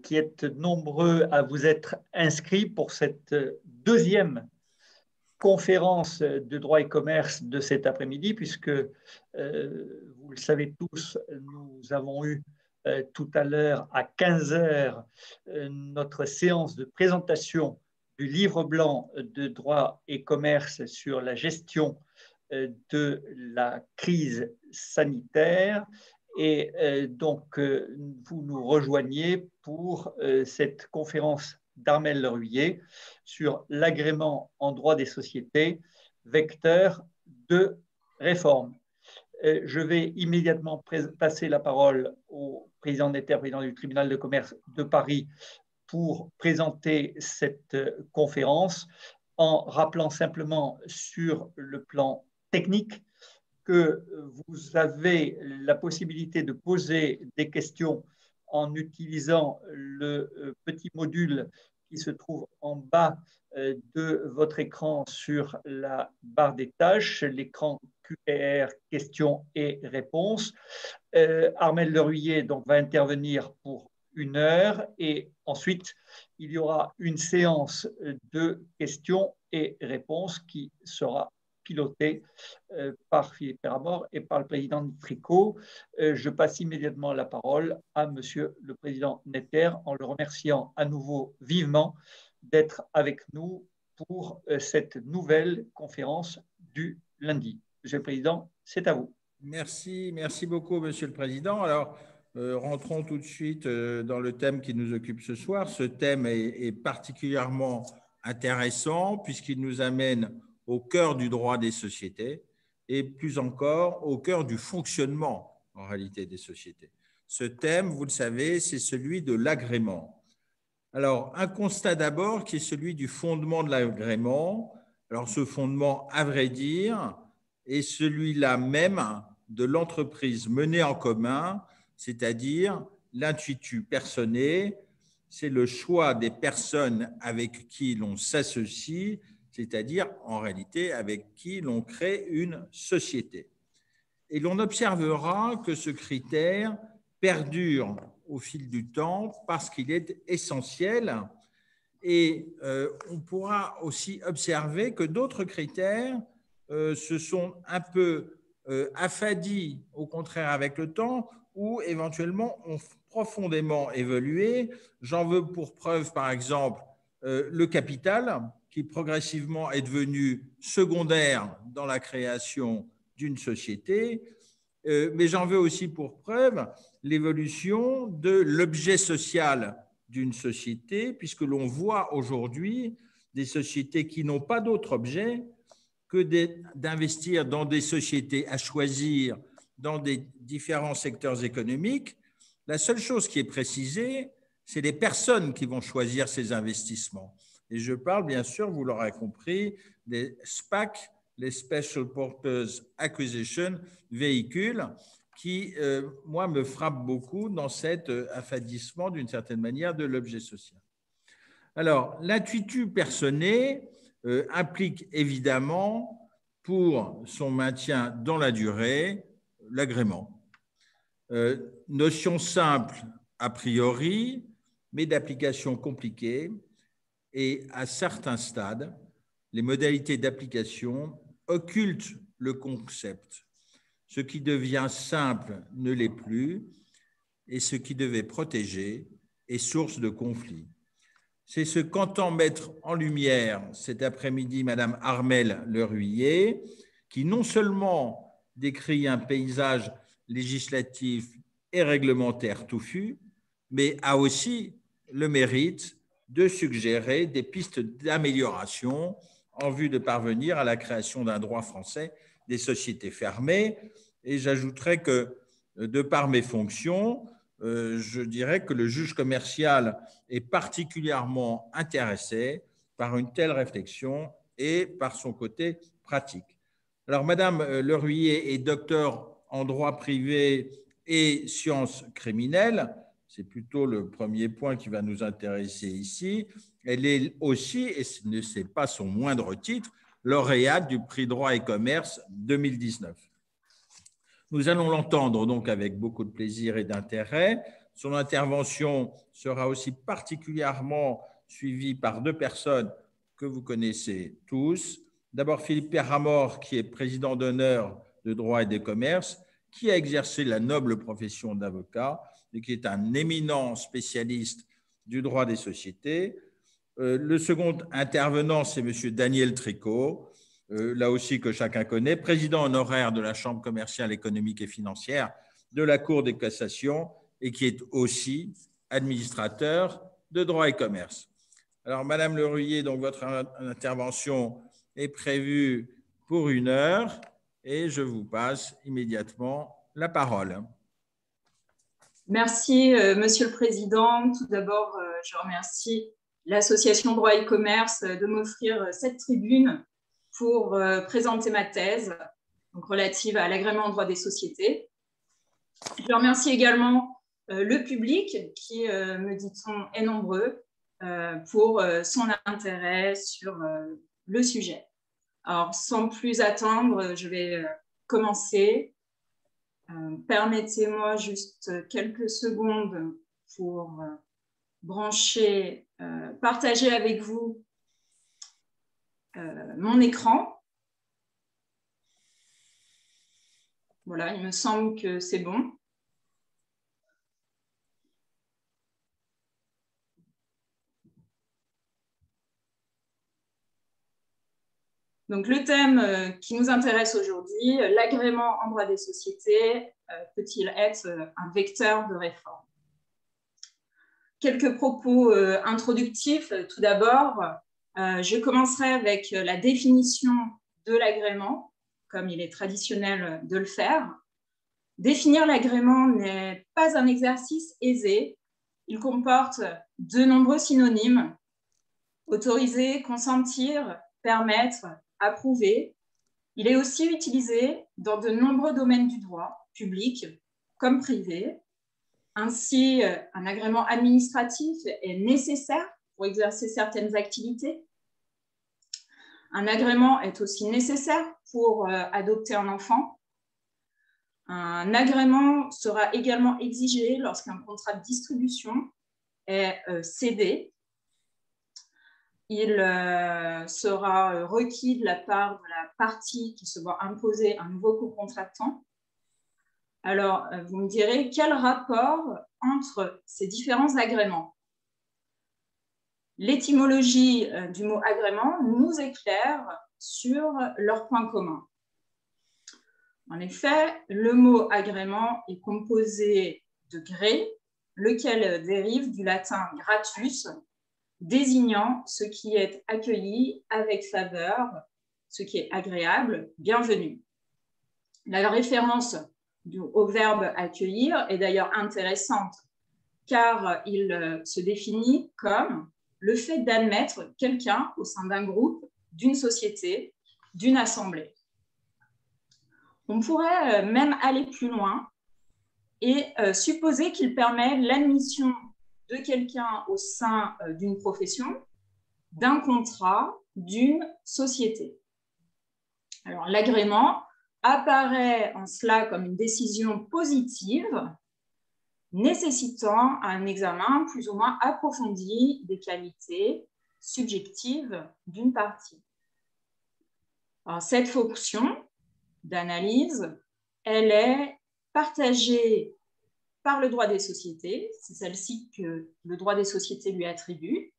qui êtes nombreux à vous être inscrits pour cette deuxième conférence de droit et commerce de cet après-midi, puisque vous le savez tous, nous avons eu tout à l'heure à 15 heures notre séance de présentation du livre blanc de droit et commerce sur la gestion de la crise sanitaire. Et donc, vous nous rejoignez pour cette conférence d'Armel Leruyer sur l'agrément en droit des sociétés, vecteur de réforme. Je vais immédiatement passer la parole au président Netter, président du tribunal de commerce de Paris, pour présenter cette conférence en rappelant simplement sur le plan technique que vous avez la possibilité de poser des questions en utilisant le petit module qui se trouve en bas de votre écran sur la barre des tâches, l'écran QR questions et réponses. Armel Leruyer donc, va intervenir pour 1 heure et ensuite il y aura une séance de questions et réponses qui sera pilotée par Philippe Péramore et par le président Tricot. Je passe immédiatement la parole à Monsieur le Président Netter en le remerciant à nouveau vivement d'être avec nous pour cette nouvelle conférence du lundi. Monsieur le Président, c'est à vous. Merci beaucoup, Monsieur le Président. Alors, rentrons tout de suite dans le thème qui nous occupe ce soir. Ce thème est particulièrement intéressant puisqu'il nous amène au cœur du droit des sociétés et plus encore au cœur du fonctionnement en réalité des sociétés. Ce thème, vous le savez, c'est celui de l'agrément. Alors, un constat d'abord qui est celui du fondement de l'agrément. Alors, ce fondement, à vrai dire, est celui-là même de l'entreprise menée en commun, c'est-à-dire l'intuitu personné, c'est le choix des personnes avec qui l'on s'associe, c'est-à-dire en réalité avec qui l'on crée une société. Et l'on observera que ce critère perdure au fil du temps parce qu'il est essentiel et on pourra aussi observer que d'autres critères se sont un peu affadis au contraire avec le temps ou éventuellement ont profondément évolué. J'en veux pour preuve par exemple le capital qui progressivement est devenu secondaire dans la création d'une société, mais j'en veux aussi pour preuve l'évolution de l'objet social d'une société, puisque l'on voit aujourd'hui des sociétés qui n'ont pas d'autre objet que d'investir dans des sociétés à choisir dans des différents secteurs économiques. La seule chose qui est précisée, c'est les personnes qui vont choisir ces investissements. Et je parle bien sûr, vous l'aurez compris, des SPAC, les Special Purpose Acquisition véhicules, qui, moi, me frappent beaucoup dans cet affadissement, d'une certaine manière, de l'objet social. Alors, l'intuitu personné implique évidemment, pour son maintien dans la durée, l'agrément. Notion simple a priori, mais d'application compliquée, et à certains stades, les modalités d'application occultent le concept. Ce qui devient simple ne l'est plus, et ce qui devait protéger est source de conflit. C'est ce qu'entend mettre en lumière cet après-midi Madame Armel Leruyer, qui non seulement décrit un paysage législatif et réglementaire touffu, mais a aussi le mérite de suggérer des pistes d'amélioration en vue de parvenir à la création d'un droit français des sociétés fermées. Et j'ajouterais que, de par mes fonctions, je dirais que le juge commercial est particulièrement intéressé par une telle réflexion et par son côté pratique. Alors, Madame Leruyer est docteur en droit privé et sciences criminelles. C'est plutôt le premier point qui va nous intéresser ici. Elle est aussi, et ce n'est pas son moindre titre, lauréate du prix Droit et Commerce 2019. Nous allons l'entendre donc avec beaucoup de plaisir et d'intérêt Son intervention sera aussi particulièrement suivie par deux personnes que vous connaissez tous. D'abord, Philippe Perramort, qui est président d'honneur de droit et des commerces, qui a exercé la noble profession d'avocat et qui est un éminent spécialiste du droit des sociétés. Le second intervenant, c'est M. Daniel Tricot, là aussi que chacun connaît, président honoraire de la Chambre commerciale, économique et financière de la Cour de cassation et qui est aussi administrateur de droit et commerce. Alors, Madame Le Ruyer, donc votre intervention est prévue pour 1 heure et je vous passe immédiatement la parole. Merci, Monsieur le Président. Tout d'abord, je remercie l'Association Droit et Commerce de m'offrir cette tribune pour présenter ma thèse donc relative à l'agrément en droit des sociétés. Je remercie également le public qui, me dit-on, est nombreux pour son intérêt sur le sujet. Alors, sans plus attendre, je vais commencer. Permettez-moi juste quelques secondes pour brancher, partager avec vous mon écran. Voilà, il me semble que c'est bon. Donc, le thème qui nous intéresse aujourd'hui, l'agrément en droit des sociétés, peut-il être un vecteur de réforme? Quelques propos introductifs. Tout d'abord, je commencerai avec la définition de l'agrément, comme il est traditionnel de le faire. Définir l'agrément n'est pas un exercice aisé. Il comporte de nombreux synonymes: autoriser, consentir, permettre, approuver. Il est aussi utilisé dans de nombreux domaines du droit, public comme privé. Ainsi, un agrément administratif est nécessaire pour exercer certaines activités. Un agrément est aussi nécessaire pour adopter un enfant. Un agrément sera également exigé lorsqu'un contrat de distribution est cédé. Il sera requis de la part de la partie qui se voit imposer un nouveau cocontractant. Alors, vous me direz, quel rapport entre ces différents agréments? L'étymologie du mot agrément nous éclaire sur leurs points communs. En effet, le mot agrément est composé de gré, lequel dérive du latin gratus, désignant ce qui est accueilli avec faveur, ce qui est agréable, bienvenu. La référence au verbe accueillir est d'ailleurs intéressante car il se définit comme le fait d'admettre quelqu'un au sein d'un groupe, d'une société, d'une assemblée. On pourrait même aller plus loin et supposer qu'il permet l'admission de quelqu'un au sein d'une profession, d'un contrat, d'une société. Alors, l'agrément apparaît en cela comme une décision positive, nécessitant un examen plus ou moins approfondi des qualités subjectives d'une partie. Alors, cette fonction d'analyse, elle est partagée par le droit des sociétés, c'est celle-ci que le droit des sociétés lui attribue,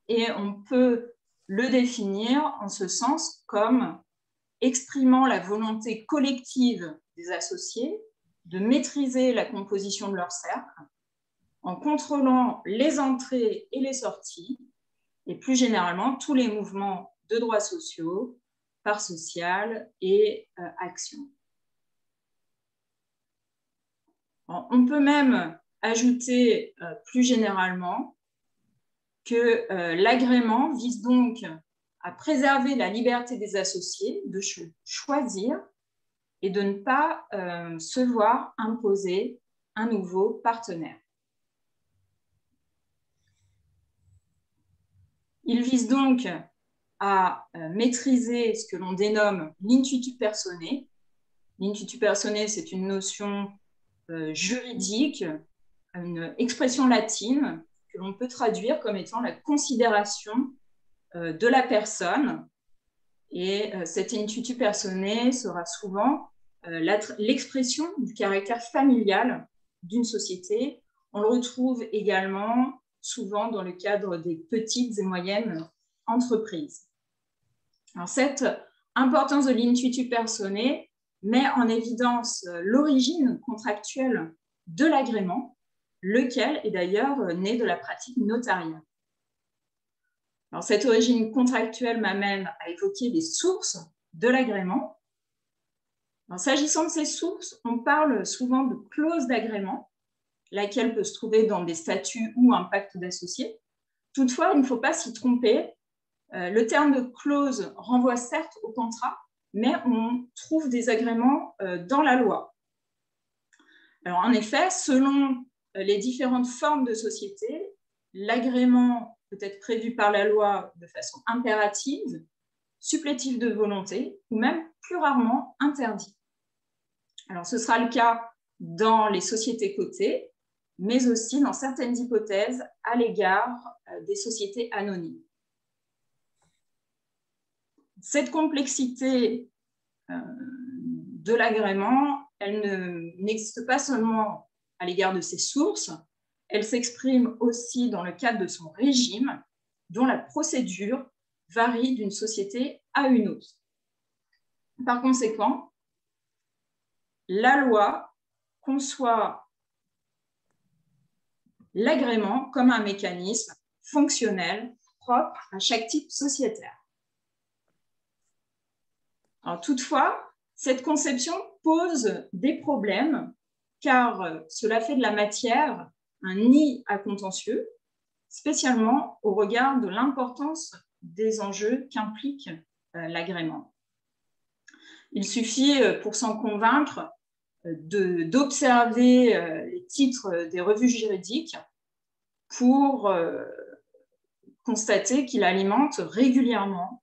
et on peut le définir en ce sens comme exprimant la volonté collective des associés de maîtriser la composition de leur cercle en contrôlant les entrées et les sorties, et plus généralement tous les mouvements de droits sociaux, parts sociales et actions. On peut même ajouter plus généralement que l'agrément vise donc à préserver la liberté des associés de choisir et de ne pas se voir imposer un nouveau partenaire. Il vise donc à maîtriser ce que l'on dénomme l'intuitu personae. L'intuitu personae, c'est une notion juridique une expression latine que l'on peut traduire comme étant la considération de la personne. Et cet intuitu personae sera souvent l'expression du caractère familial d'une société. On le retrouve également souvent dans le cadre des petites et moyennes entreprises. Alors, cette importance de l'intuitu personae met en évidence l'origine contractuelle de l'agrément, lequel est d'ailleurs né de la pratique notariale. Alors, cette origine contractuelle m'amène à évoquer les sources de l'agrément. S'agissant de ces sources, on parle souvent de clause d'agrément, laquelle peut se trouver dans des statuts ou un pacte d'associés. Toutefois, il ne faut pas s'y tromper. Le terme de clause renvoie certes au contrat, mais on trouve des agréments dans la loi. Alors, en effet, selon les différentes formes de société, l'agrément peut être prévu par la loi de façon impérative, supplétive de volonté ou même plus rarement interdit. Alors, ce sera le cas dans les sociétés cotées, mais aussi dans certaines hypothèses à l'égard des sociétés anonymes. Cette complexité de l'agrément, elle n'existe pas seulement à l'égard de ses sources, elle s'exprime aussi dans le cadre de son régime, dont la procédure varie d'une société à une autre. Par conséquent, la loi conçoit l'agrément comme un mécanisme fonctionnel propre à chaque type sociétaire. Alors, toutefois, cette conception pose des problèmes car cela fait de la matière un nid à contentieux, spécialement au regard de l'importance des enjeux qu'implique l'agrément. Il suffit, pour s'en convaincre, d'observer les titres des revues juridiques pour constater qu'il alimente régulièrement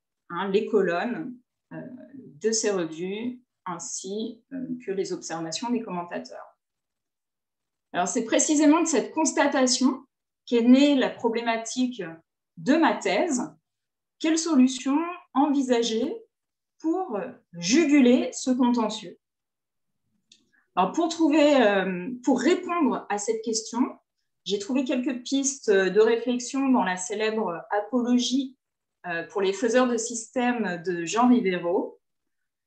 les colonnes de ces revues ainsi que les observations des commentateurs. Alors, c'est précisément de cette constatation qu'est née la problématique de ma thèse. Quelle solution envisager pour juguler ce contentieux? Alors, pour répondre à cette question, j'ai trouvé quelques pistes de réflexion dans la célèbre apologie pour les faiseurs de système de Jean Rivero.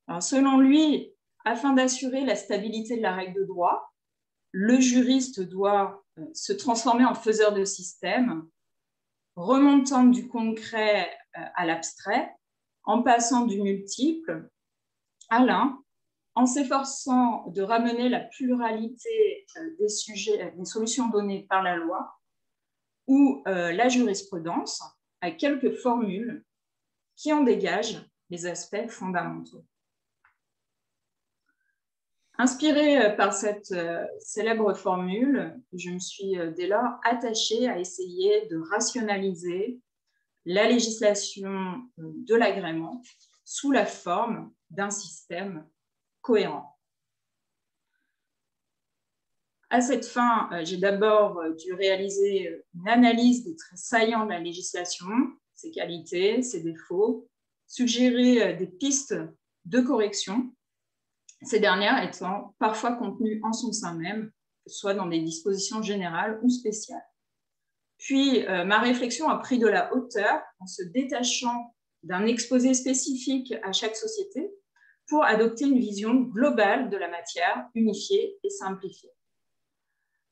Alors, selon lui, afin d'assurer la stabilité de la règle de droit, le juriste doit se transformer en faiseur de système, remontant du concret à l'abstrait, en passant du multiple à l'un, en s'efforçant de ramener la pluralité des solutions données par la loi ou la jurisprudence à quelques formules qui en dégagent les aspects fondamentaux. Inspirée par cette célèbre formule, je me suis dès lors attachée à essayer de rationaliser la législation de l'agrément sous la forme d'un système cohérent. À cette fin, j'ai d'abord dû réaliser une analyse des traits saillants de la législation, ses qualités, ses défauts, suggérer des pistes de correction, ces dernières étant parfois contenues en son sein même, que ce soit dans des dispositions générales ou spéciales. Puis, ma réflexion a pris de la hauteur en se détachant d'un exposé spécifique à chaque société pour adopter une vision globale de la matière, unifiée et simplifiée.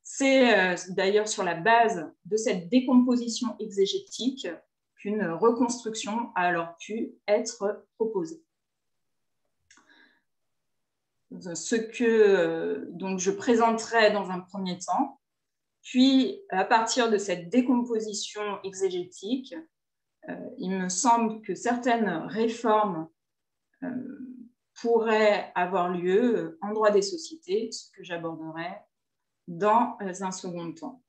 C'est d'ailleurs sur la base de cette décomposition exégétique qu'une reconstruction a alors pu être proposée. Ce que donc je présenterai dans un premier temps, puis à partir de cette décomposition exégétique, il me semble que certaines réformes pourraient avoir lieu en droit des sociétés, ce que j'aborderai dans un second temps.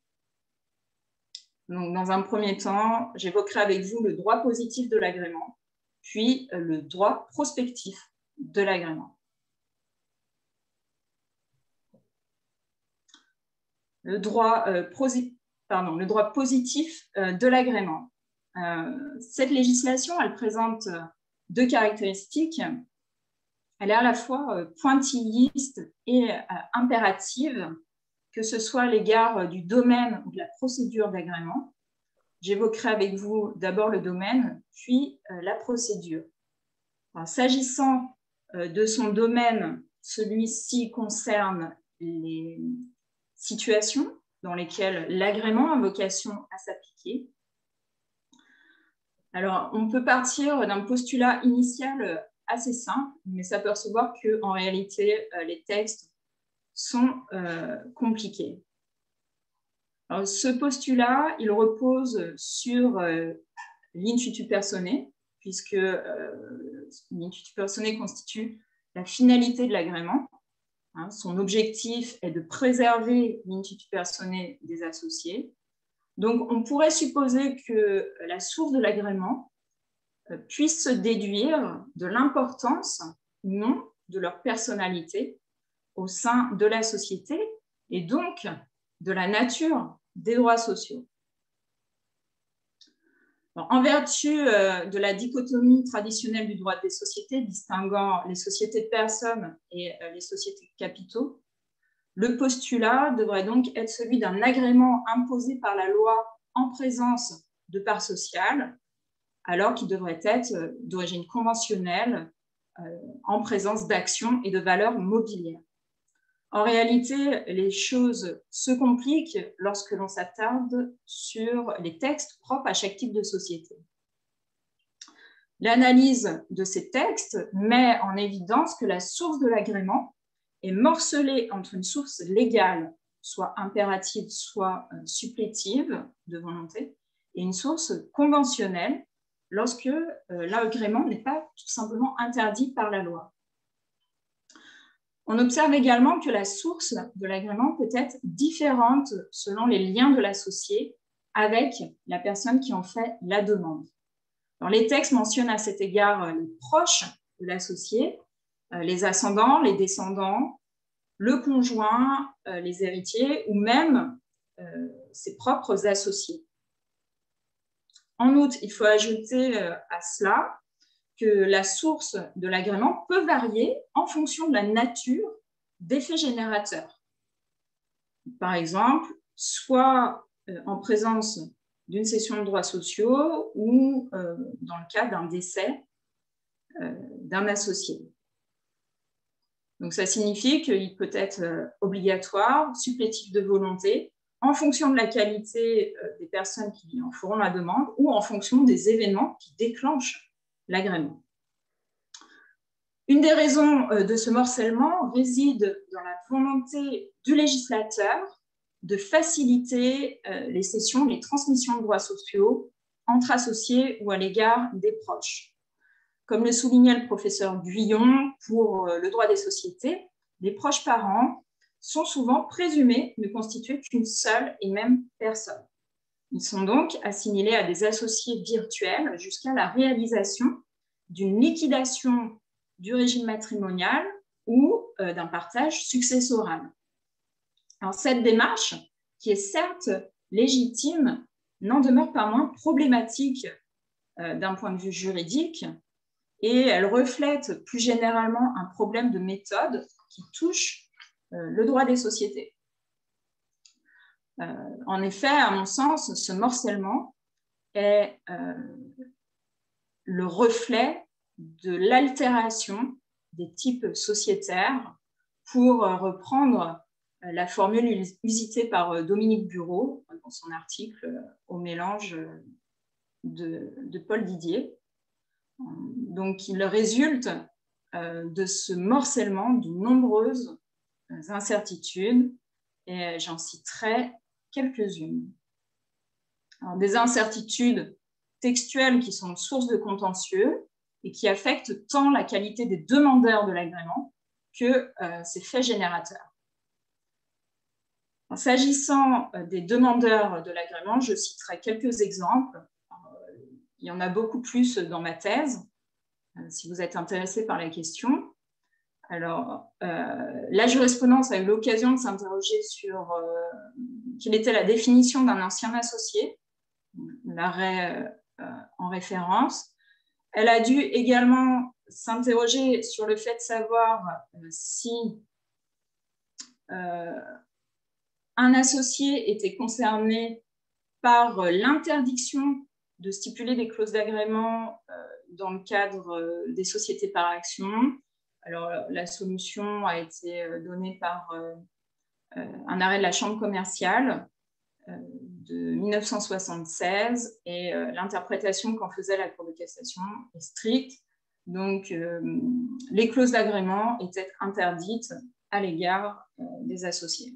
Donc, dans un premier temps, j'évoquerai avec vous le droit positif de l'agrément, puis le droit prospectif de l'agrément. le droit positif de l'agrément. Cette législation, elle présente deux caractéristiques. Elle est à la fois pointilliste et impérative, que ce soit à l'égard du domaine ou de la procédure d'agrément. J'évoquerai avec vous d'abord le domaine, puis la procédure. S'agissant de son domaine, celui-ci concerne les situations dans lesquelles l'agrément a vocation à s'appliquer. Alors, on peut partir d'un postulat initial assez simple, mais s'apercevoir qu'en réalité, les textes sont compliqués. Alors, ce postulat, il repose sur l'intuitu personae, puisque l'intuitu personae constitue la finalité de l'agrément. Son objectif est de préserver l'intuitu personae des associés. Donc, on pourrait supposer que la source de l'agrément puisse se déduire de l'importance ou non de leur personnalité au sein de la société et donc de la nature des droits sociaux. En vertu de la dichotomie traditionnelle du droit des sociétés, distinguant les sociétés de personnes et les sociétés de capitaux, le postulat devrait donc être celui d'un agrément imposé par la loi en présence de parts sociales, alors qu'il devrait être d'origine conventionnelle en présence d'actions et de valeurs mobilières. En réalité, les choses se compliquent lorsque l'on s'attarde sur les textes propres à chaque type de société. L'analyse de ces textes met en évidence que la source de l'agrément est morcelée entre une source légale, soit impérative, soit supplétive de volonté, et une source conventionnelle lorsque l'agrément n'est pas tout simplement interdit par la loi. On observe également que la source de l'agrément peut être différente selon les liens de l'associé avec la personne qui en fait la demande. Alors, les textes mentionnent à cet égard les proches de l'associé, les ascendants, les descendants, le conjoint, les héritiers ou même ses propres associés. En outre, il faut ajouter à cela que la source de l'agrément peut varier en fonction de la nature des faits générateurs. Par exemple, soit en présence d'une cession de droits sociaux ou dans le cas d'un décès d'un associé. Donc, ça signifie qu'il peut être obligatoire, supplétif de volonté, en fonction de la qualité des personnes qui en feront la demande ou en fonction des événements qui déclenchent l'agrément. Une des raisons de ce morcellement réside dans la volonté du législateur de faciliter les cessions, les transmissions de droits sociaux entre associés ou à l'égard des proches. Comme le soulignait le professeur Guyon pour le droit des sociétés, les proches parents sont souvent présumés ne constituer qu'une seule et même personne. Ils sont donc assimilés à des associés virtuels jusqu'à la réalisation d'une liquidation du régime matrimonial ou d'un partage successoral. Alors, cette démarche, qui est certes légitime, n'en demeure pas moins problématique d'un point de vue juridique et elle reflète plus généralement un problème de méthode qui touche le droit des sociétés. En effet, à mon sens, ce morcellement est le reflet de l'altération des types sociétaires, pour reprendre la formule usitée par Dominique Bureau dans son article Au mélange de Paul Didier. Donc, il résulte de ce morcellement de nombreuses incertitudes et j'en citerai quelques-unes. Des incertitudes textuelles qui sont source de contentieux et qui affectent tant la qualité des demandeurs de l'agrément que ses faits générateurs. S'agissant des demandeurs de l'agrément, je citerai quelques exemples. Il y en a beaucoup plus dans ma thèse, si vous êtes intéressé par la question. Alors, la jurisprudence a eu l'occasion de s'interroger sur quelle était la définition d'un ancien associé, l'arrêt en référence. Elle a dû également s'interroger sur le fait de savoir si un associé était concerné par l'interdiction de stipuler des clauses d'agrément dans le cadre des sociétés par action. Alors, la solution a été donnée par un arrêt de la Chambre commerciale de 1976 et l'interprétation qu'en faisait la Cour de cassation est stricte. Donc, les clauses d'agrément étaient interdites à l'égard des associés.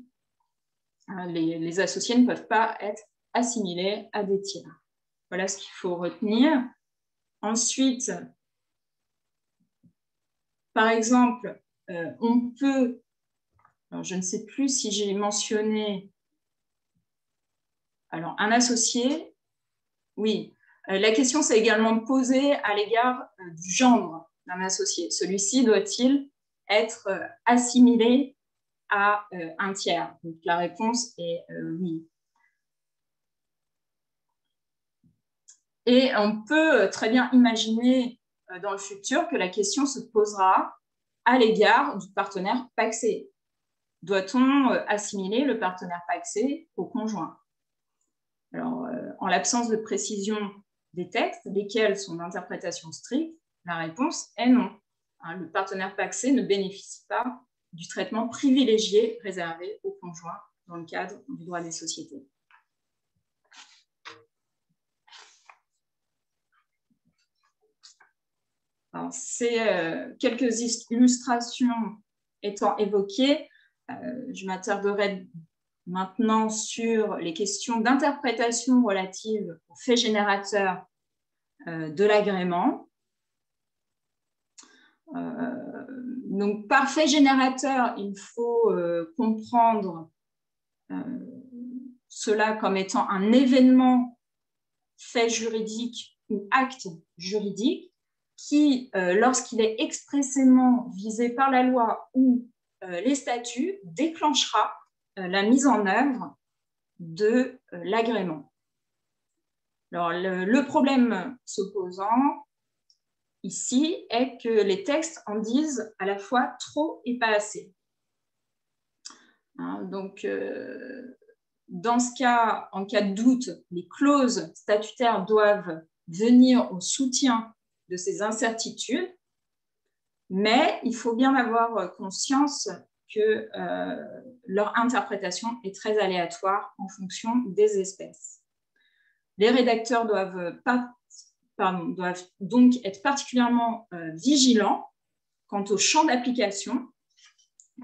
Les associés ne peuvent pas être assimilés à des tiers. Voilà ce qu'il faut retenir. Ensuite, par exemple, on peut, alors je ne sais plus si j'ai mentionné, alors un associé, oui, la question s'est également posée à l'égard du gendre d'un associé. Celui-ci doit-il être assimilé à un tiers? Donc la réponse est oui. Et on peut très bien imaginer dans le futur que la question se posera à l'égard du partenaire pacsé. Doit-on assimiler le partenaire pacsé au conjoint? Alors, en l'absence de précision des textes, lesquels sont d'interprétation stricte, la réponse est non. Le partenaire pacsé ne bénéficie pas du traitement privilégié réservé aux conjoints dans le cadre du droit des sociétés. Ces quelques illustrations étant évoquées, je m'attarderai maintenant sur les questions d'interprétation relatives aux faits générateurs de l'agrément. Donc, par fait générateur, il faut comprendre cela comme étant un événement fait juridique ou acte juridique qui, lorsqu'il est expressément visé par la loi ou les statuts, déclenchera la mise en œuvre de l'agrément. Alors, le problème s'opposant ici est que les textes en disent à la fois trop et pas assez. Donc, dans ce cas, en cas de doute, les clauses statutaires doivent venir au soutien de ces incertitudes, mais il faut bien avoir conscience que leur interprétation est très aléatoire en fonction des espèces. Les rédacteurs doivent donc être particulièrement vigilants quant au champ d'application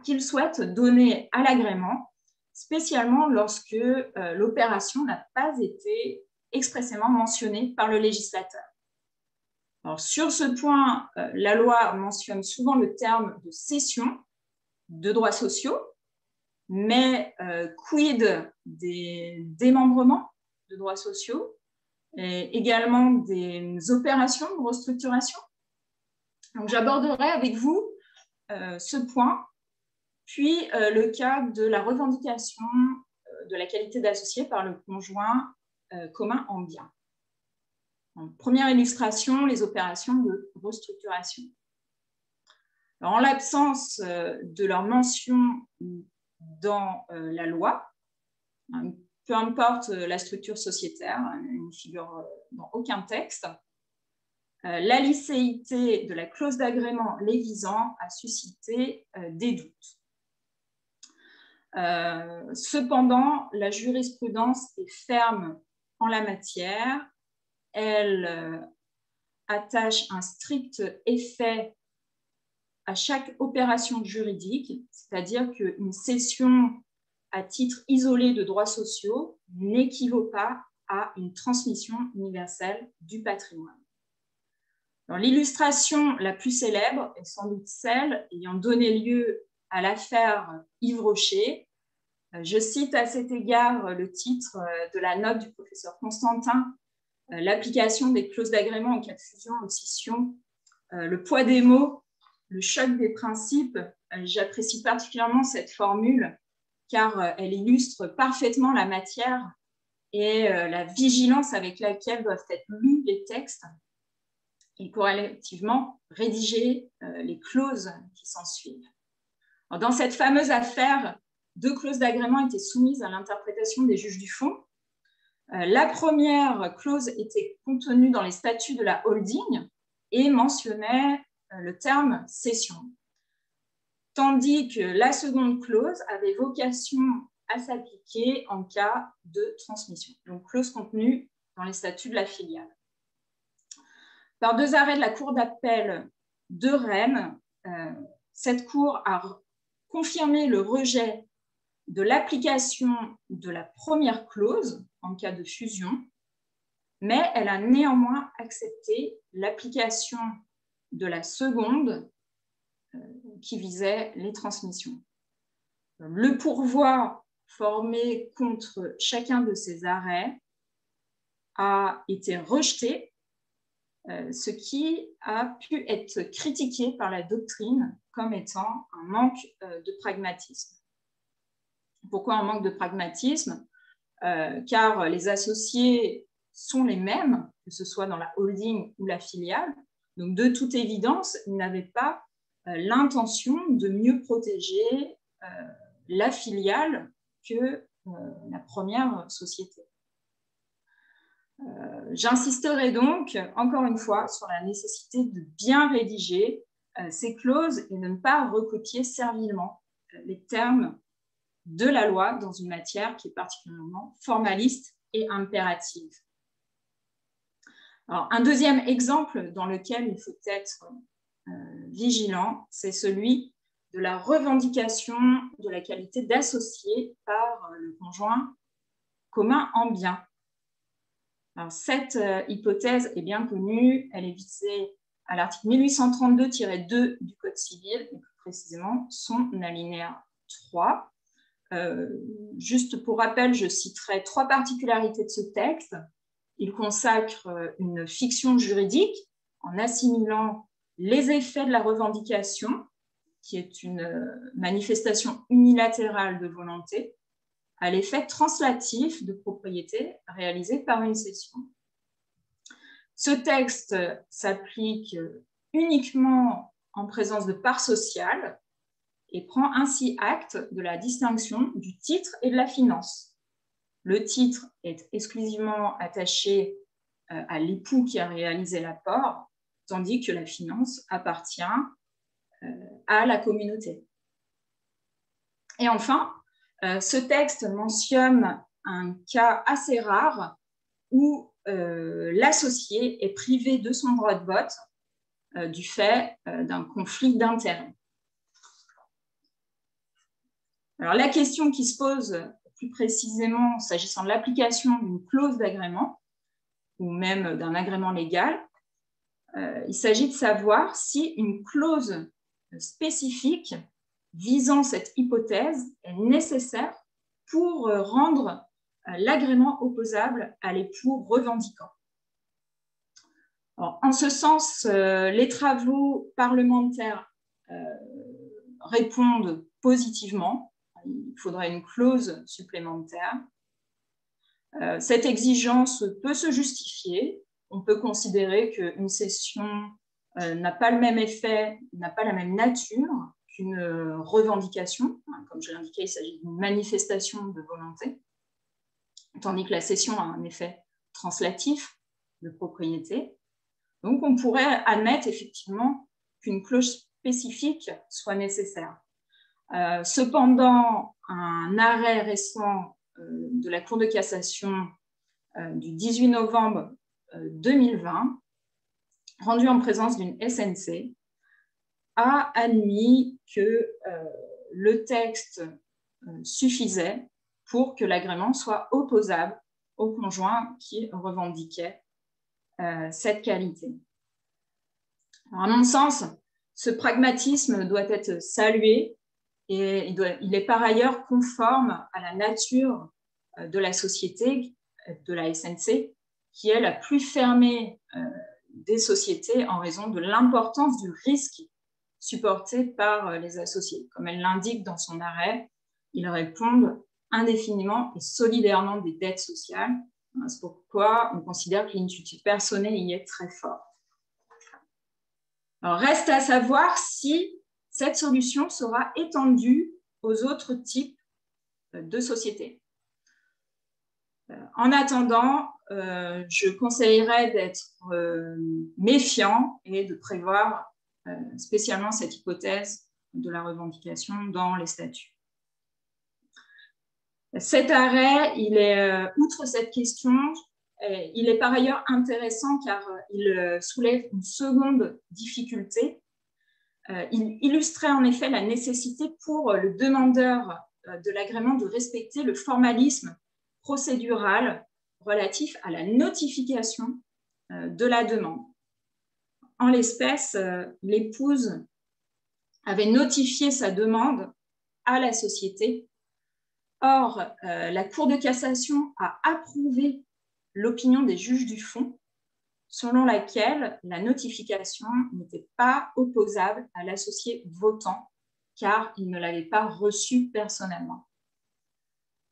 qu'ils souhaitent donner à l'agrément, spécialement lorsque l'opération n'a pas été expressément mentionnée par le législateur. Alors, sur ce point, la loi mentionne souvent le terme de cession de droits sociaux, mais quid des démembrements de droits sociaux et également des opérations de restructuration? Donc, j'aborderai avec vous ce point, puis le cas de la revendication de la qualité d'associé par le conjoint commun en bien. Donc, première illustration, les opérations de restructuration. Alors, en l'absence de leur mention dans la loi, peu importe la structure sociétaire, elle ne figure dans aucun texte, la licéité de la clause d'agrément les visant a suscité des doutes. Cependant, la jurisprudence est ferme en la matière. Elle attache un strict effet à chaque opération juridique, c'est-à-dire qu'une cession à titre isolé de droits sociaux n'équivaut pas à une transmission universelle du patrimoine. L'illustration la plus célèbre est sans doute celle ayant donné lieu à l'affaire Yves Rocher. Je cite à cet égard le titre de la note du professeur Constantin, l'application des clauses d'agrément en cas de fusion ou scission, le poids des mots le choc des principes, j'apprécie particulièrement cette formule car elle illustre parfaitement la matière et la vigilance avec laquelle doivent être lus les textes et corrélativement rédiger les clauses qui s'ensuivent. Dans cette fameuse affaire, 2 clauses d'agrément étaient soumises à l'interprétation des juges du fond. La première clause était contenue dans les statuts de la holding et mentionnait le terme cession, tandis que la seconde clause avait vocation à s'appliquer en cas de transmission, donc clause contenue dans les statuts de la filiale. Par 2 arrêts de la Cour d'appel de Rennes, cette Cour a confirmé le rejet de l'application de la première clause en cas de fusion, mais elle a néanmoins accepté l'application de la seconde qui visait les transmissions. Le pourvoi formé contre chacun de ces arrêts a été rejeté, ce qui a pu être critiqué par la doctrine comme étant un manque de pragmatisme. Pourquoi un manque de pragmatisme? Car les associés sont les mêmes, que ce soit dans la holding ou la filiale. Donc, de toute évidence, ils n'avaient pas l'intention de mieux protéger la filiale que la première société. J'insisterai donc, encore une fois, sur la nécessité de bien rédiger ces clauses et de ne pas recopier servilement les termes de la loi dans une matière qui est particulièrement formaliste et impérative. Alors, un deuxième exemple dans lequel il faut être vigilant, c'est celui de la revendication de la qualité d'associé par le conjoint commun en bien. Alors, cette hypothèse est bien connue, elle est visée à l'article 1832-2 du Code civil, et plus précisément son alinéa 3. Juste pour rappel, je citerai 3 particularités de ce texte. Il consacre une fiction juridique en assimilant les effets de la revendication, qui est une manifestation unilatérale de volonté, à l'effet translatif de propriété réalisé par une cession. Ce texte s'applique uniquement en présence de parts sociales et prend ainsi acte de la distinction du titre et de la finance. Le titre est exclusivement attaché à l'époux qui a réalisé l'apport, tandis que la finance appartient à la communauté. Et enfin, ce texte mentionne un cas assez rare où l'associé est privé de son droit de vote du fait d'un conflit d'intérêts. Alors, la question qui se pose plus précisément s'agissant de l'application d'une clause d'agrément ou même d'un agrément légal, il s'agit de savoir si une clause spécifique visant cette hypothèse est nécessaire pour rendre l'agrément opposable à l'époux revendiquant. Alors, en ce sens, les travaux parlementaires répondent positivement. Il faudrait une clause supplémentaire. Cette exigence peut se justifier. On peut considérer qu'une cession n'a pas le même effet, n'a pas la même nature qu'une revendication. Comme je l'ai indiqué, il s'agit d'une manifestation de volonté, tandis que la cession a un effet translatif de propriété. Donc, on pourrait admettre effectivement qu'une clause spécifique soit nécessaire. Cependant, un arrêt récent de la Cour de cassation du 18 novembre 2020, rendu en présence d'une SNC, a admis que le texte suffisait pour que l'agrément soit opposable au conjoint qui revendiquait cette qualité. Alors, à mon sens, ce pragmatisme doit être salué et il est par ailleurs conforme à la nature de la société, de la SNC, qui est la plus fermée des sociétés en raison de l'importance du risque supportés par les associés. Comme elle l'indique dans son arrêt, ils répondent indéfiniment et solidairement des dettes sociales. C'est pourquoi on considère que l'intuitu personnel y est très fort. Alors, reste à savoir si cette solution sera étendue aux autres types de sociétés. En attendant, je conseillerais d'être méfiant et de prévoir spécialement cette hypothèse de la revendication dans les statuts. Cet arrêt, outre cette question, il est par ailleurs intéressant car il soulève une seconde difficulté. Il illustrait en effet la nécessité pour le demandeur de l'agrément de respecter le formalisme procédural relatif à la notification de la demande. En l'espèce, l'épouse avait notifié sa demande à la société. Or, la Cour de cassation a approuvé l'opinion des juges du fond, selon laquelle la notification n'était pas opposable à l'associé votant, car il ne l'avait pas reçue personnellement.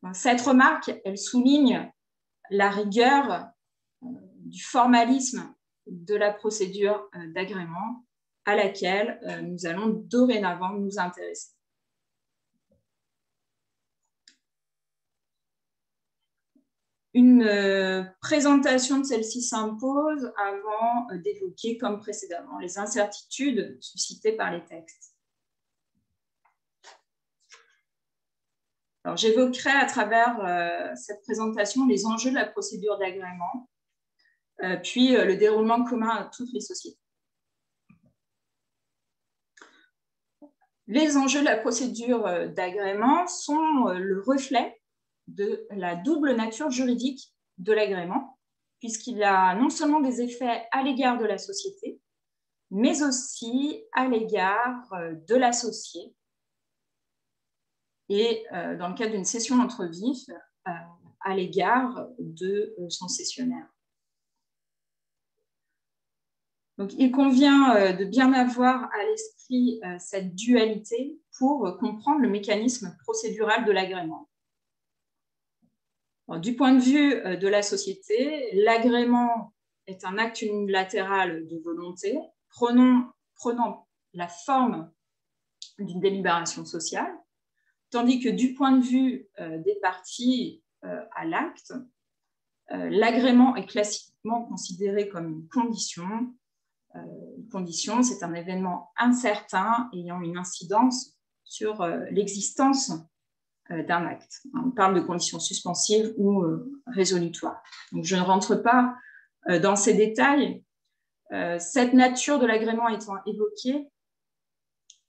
Donc, cette remarque, elle souligne la rigueur du formalisme de la procédure d'agrément à laquelle nous allons dorénavant nous intéresser. Une présentation de celle-ci s'impose avant d'évoquer, comme précédemment, les incertitudes suscitées par les textes. Alors, j'évoquerai à travers cette présentation les enjeux de la procédure d'agrément, puis le déroulement commun à toutes les sociétés. Les enjeux de la procédure d'agrément sont le reflet de la double nature juridique de l'agrément, puisqu'il a non seulement des effets à l'égard de la société, mais aussi à l'égard de l'associé, et dans le cadre d'une cession entre vifs, à l'égard de son cessionnaire. Donc, il convient de bien avoir à l'esprit cette dualité pour comprendre le mécanisme procédural de l'agrément. Du point de vue de la société, l'agrément est un acte unilatéral de volonté prenant la forme d'une délibération sociale, tandis que du point de vue des parties à l'acte, l'agrément est classiquement considéré comme une condition. Une condition, c'est un événement incertain ayant une incidence sur l'existence d'un acte. On parle de conditions suspensives ou résolutoires. Donc, je ne rentre pas dans ces détails. Cette nature de l'agrément étant évoquée,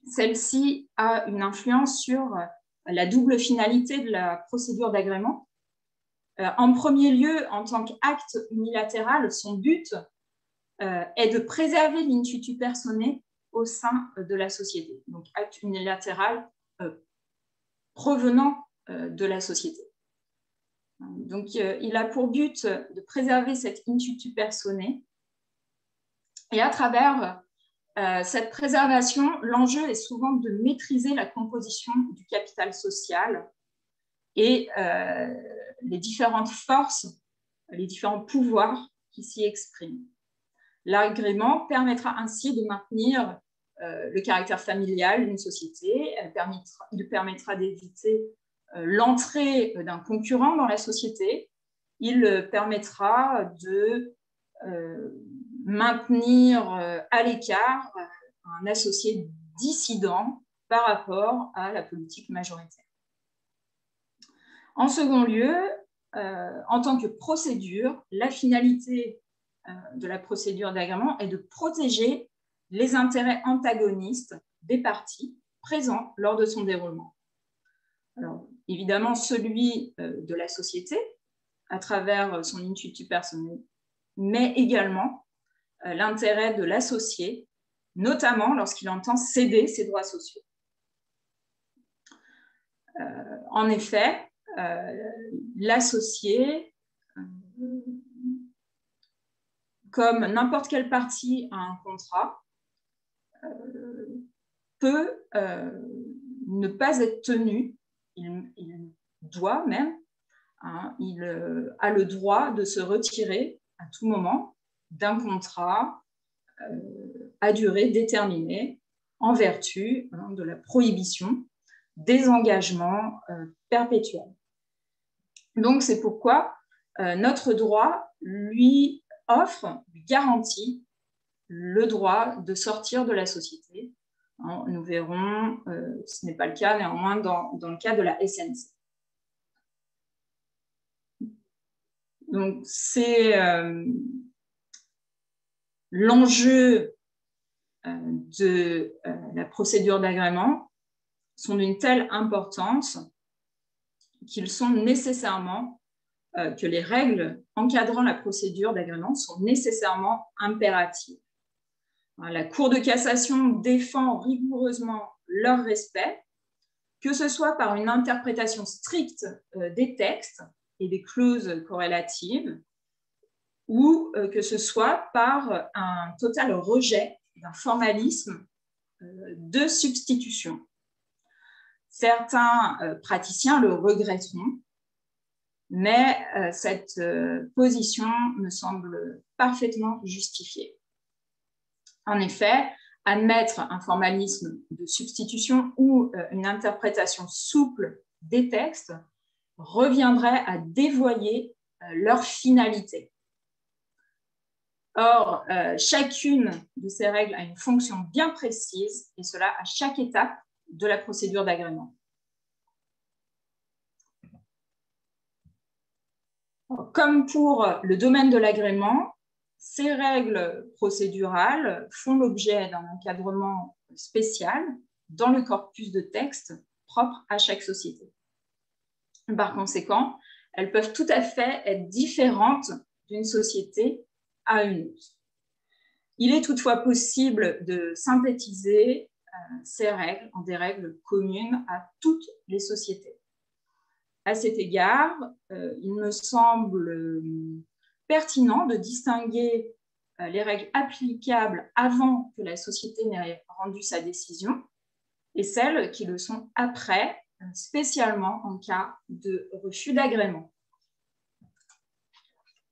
celle-ci a une influence sur la double finalité de la procédure d'agrément. En premier lieu, en tant qu'acte unilatéral, son but est de préserver l'intuitu personae au sein de la société. Donc, acte unilatéral provenant de la société. Donc, il a pour but de préserver cet intuitu personae. Et à travers cette préservation, l'enjeu est souvent de maîtriser la composition du capital social et les différentes forces, les différents pouvoirs qui s'y expriment. L'agrément permettra ainsi de maintenir le caractère familial d'une société. Il permettra d'éviter l'entrée d'un concurrent dans la société. Il permettra de maintenir à l'écart un associé dissident par rapport à la politique majoritaire. En second lieu, en tant que procédure, la finalité de la procédure d'agrément est de protéger les intérêts antagonistes des parties présents lors de son déroulement. Alors, évidemment, celui de la société, à travers son intuitu personnel, mais également l'intérêt de l'associé, notamment lorsqu'il entend céder ses droits sociaux. En effet, l'associé, comme n'importe quelle partie à un contrat, peut ne pas être tenu, il doit même, hein, il a le droit de se retirer à tout moment d'un contrat à durée déterminée en vertu de la prohibition des engagements perpétuels. Donc, c'est pourquoi notre droit lui offre, lui garantit le droit de sortir de la société. Nous verrons, ce n'est pas le cas néanmoins dans le cas de la SNC. Donc, c'est l'enjeu de la procédure d'agrément sont d'une telle importance qu'ils sont nécessairement, que les règles encadrant la procédure d'agrément sont nécessairement impératives. La Cour de cassation défend rigoureusement leur respect, que ce soit par une interprétation stricte des textes et des clauses corrélatives, ou que ce soit par un total rejet d'un formalisme de substitution. Certains praticiens le regretteront, mais cette position me semble parfaitement justifiée. En effet, admettre un formalisme de substitution ou une interprétation souple des textes reviendrait à dévoyer leur finalité. Or, chacune de ces règles a une fonction bien précise, et cela à chaque étape de la procédure d'agrément. Comme pour le domaine de l'agrément, ces règles procédurales font l'objet d'un encadrement spécial dans le corpus de textes propre à chaque société. Par conséquent, elles peuvent tout à fait être différentes d'une société à une autre. Il est toutefois possible de synthétiser ces règles en des règles communes à toutes les sociétés. À cet égard, il me semble pertinent de distinguer les règles applicables avant que la société n'ait rendu sa décision et celles qui le sont après, spécialement en cas de refus d'agrément.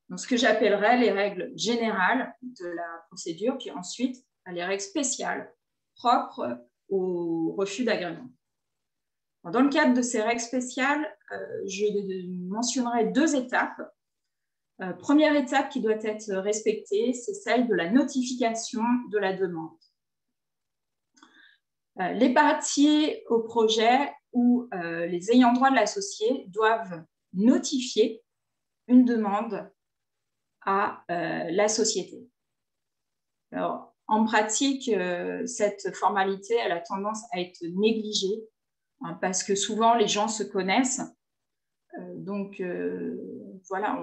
Donc, ce que j'appellerais les règles générales de la procédure, puis ensuite les règles spéciales propres au refus d'agrément. Dans le cadre de ces règles spéciales, je mentionnerai deux étapes. Première étape qui doit être respectée, c'est celle de la notification de la demande. Les parties au projet ou les ayants droit de l'associé doivent notifier une demande à la société. Alors, en pratique, cette formalité elle a tendance à être négligée parce que souvent les gens se connaissent. Donc, voilà,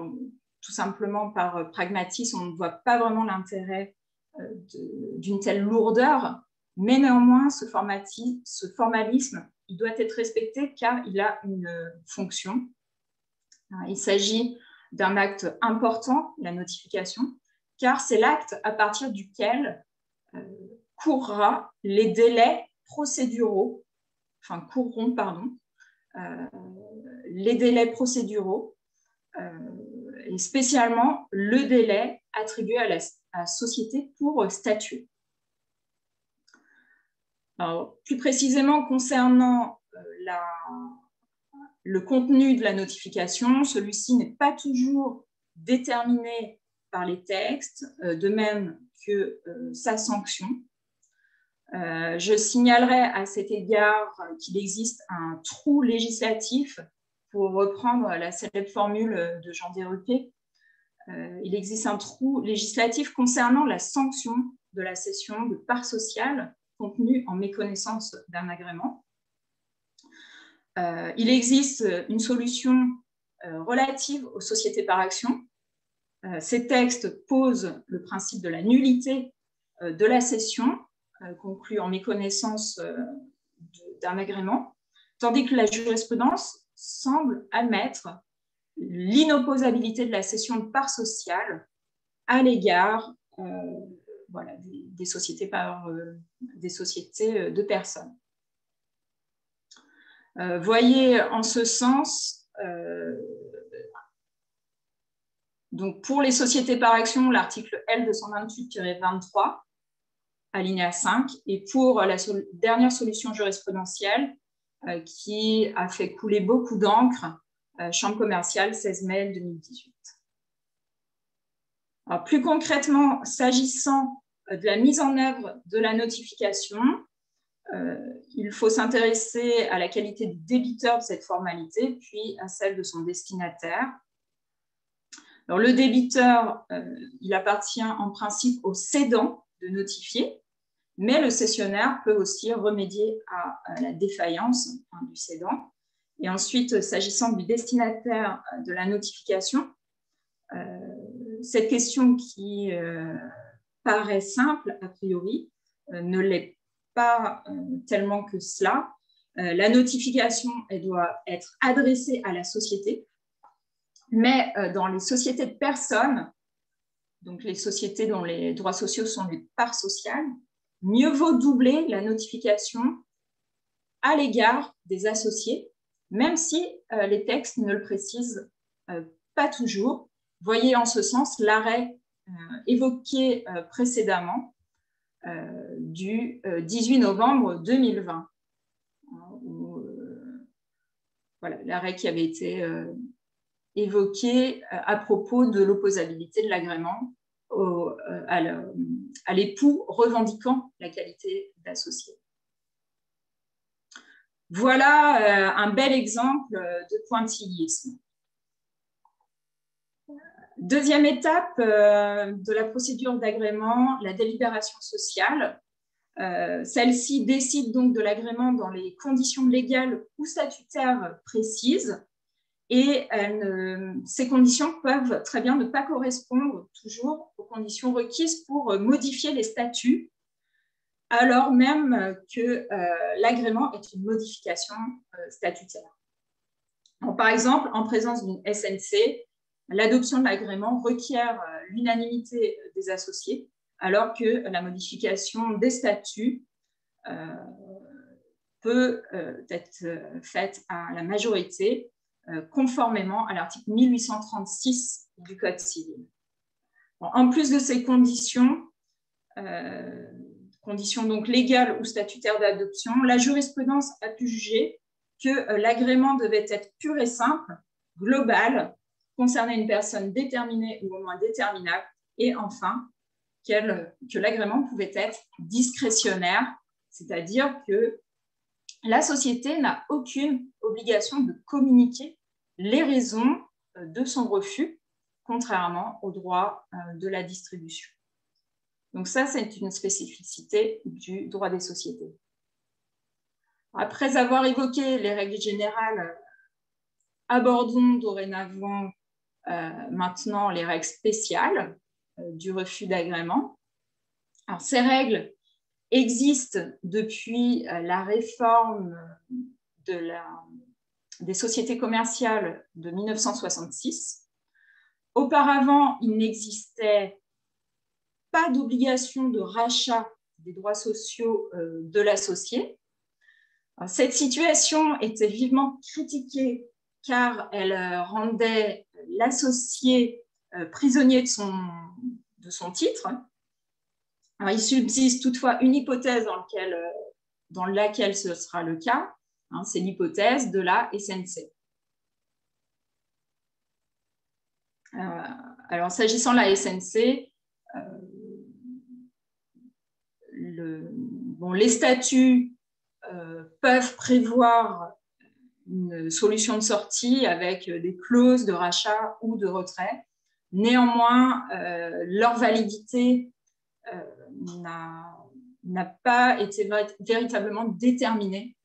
tout simplement par pragmatisme, on ne voit pas vraiment l'intérêt d'une telle lourdeur, mais néanmoins, ce formalisme, il doit être respecté car il a une fonction. Il s'agit d'un acte important, la notification, car c'est l'acte à partir duquel courront les délais procéduraux, les délais procéduraux, et spécialement le délai attribué à la société pour statuer. Alors, plus précisément concernant le contenu de la notification, celui-ci n'est pas toujours déterminé par les textes, de même que sa sanction. Je signalerai à cet égard qu'il existe un trou législatif, pour reprendre la célèbre formule de Jean Desruquier. Il existe un trou législatif concernant la sanction de la cession de parts sociales contenue en méconnaissance d'un agrément. Il existe une solution relative aux sociétés par action. Ces textes posent le principe de la nullité de la cession conclue en méconnaissance d'un agrément, tandis que la jurisprudence semble admettre l'inopposabilité de la cession de parts sociales à l'égard voilà, des sociétés des sociétés de personnes. Voyez en ce sens, donc pour les sociétés par action, l'article L228-23, alinéa 5, et pour la dernière solution jurisprudentielle qui a fait couler beaucoup d'encre, Chambre commerciale, 16 mai 2018. Alors, plus concrètement, s'agissant de la mise en œuvre de la notification, il faut s'intéresser à la qualité du débiteur de cette formalité, puis à celle de son destinataire. Alors, le débiteur, il appartient en principe au cédant de notifier, mais le cessionnaire peut aussi remédier à la défaillance du cédant. Et ensuite, s'agissant du destinataire de la notification, cette question qui paraît simple a priori ne l'est pas tellement que cela. La notification, elle doit être adressée à la société, mais dans les sociétés de personnes, donc les sociétés dont les droits sociaux sont des parts sociales, mieux vaut doubler la notification à l'égard des associés, même si les textes ne le précisent pas toujours. Voyez en ce sens l'arrêt évoqué précédemment du 18 novembre 2020. Voilà, l'arrêt qui avait été évoqué à propos de l'opposabilité de l'agrément à l'époux revendiquant la qualité d'associé. Voilà un bel exemple de pointillisme. Deuxième étape de la procédure d'agrément, la délibération sociale. Celle-ci décide donc de l'agrément dans les conditions légales ou statutaires précises et ces conditions peuvent très bien ne pas correspondre toujours aux conditions requises pour modifier les statuts, alors même que l'agrément est une modification statutaire. Donc, par exemple, en présence d'une SNC, l'adoption de l'agrément requiert l'unanimité des associés, alors que la modification des statuts peut être faite à la majorité, conformément à l'article 1836 du Code civil. Bon, en plus de ces conditions, conditions donc légales ou statutaires d'adoption, la jurisprudence a pu juger que l'agrément devait être pur et simple, global, concerner une personne déterminée ou au moins déterminable, et enfin, que l'agrément pouvait être discrétionnaire, c'est-à-dire que la société n'a aucune obligation de communiquer les raisons de son refus, contrairement au droit de la distribution. Donc ça, c'est une spécificité du droit des sociétés. Après avoir évoqué les règles générales, abordons dorénavant maintenant les règles spéciales du refus d'agrément. Alors, ces règles existent depuis la réforme des sociétés commerciales de 1966. Auparavant, il n'existait pas d'obligation de rachat des droits sociaux de l'associé. Cette situation était vivement critiquée car elle rendait l'associé prisonnier de son titre. Alors, il subsiste toutefois une hypothèse dans laquelle ce sera le cas, c'est l'hypothèse de la SNC. Alors, s'agissant de la SNC, les statuts peuvent prévoir une solution de sortie avec des clauses de rachat ou de retrait. Néanmoins, leur validité n'a pas été véritablement déterminée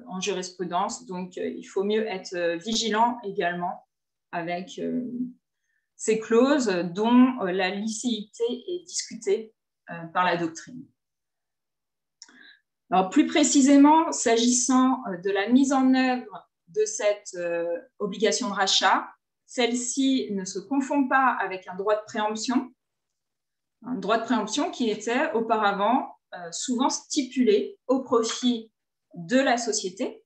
en jurisprudence. Donc, il faut mieux être vigilant également avec ces clauses dont la licéité est discutée par la doctrine. Alors, plus précisément, s'agissant de la mise en œuvre de cette obligation de rachat, celle-ci ne se confond pas avec un droit de préemption. Un droit de préemption qui était auparavant souvent stipulé au profit de la société.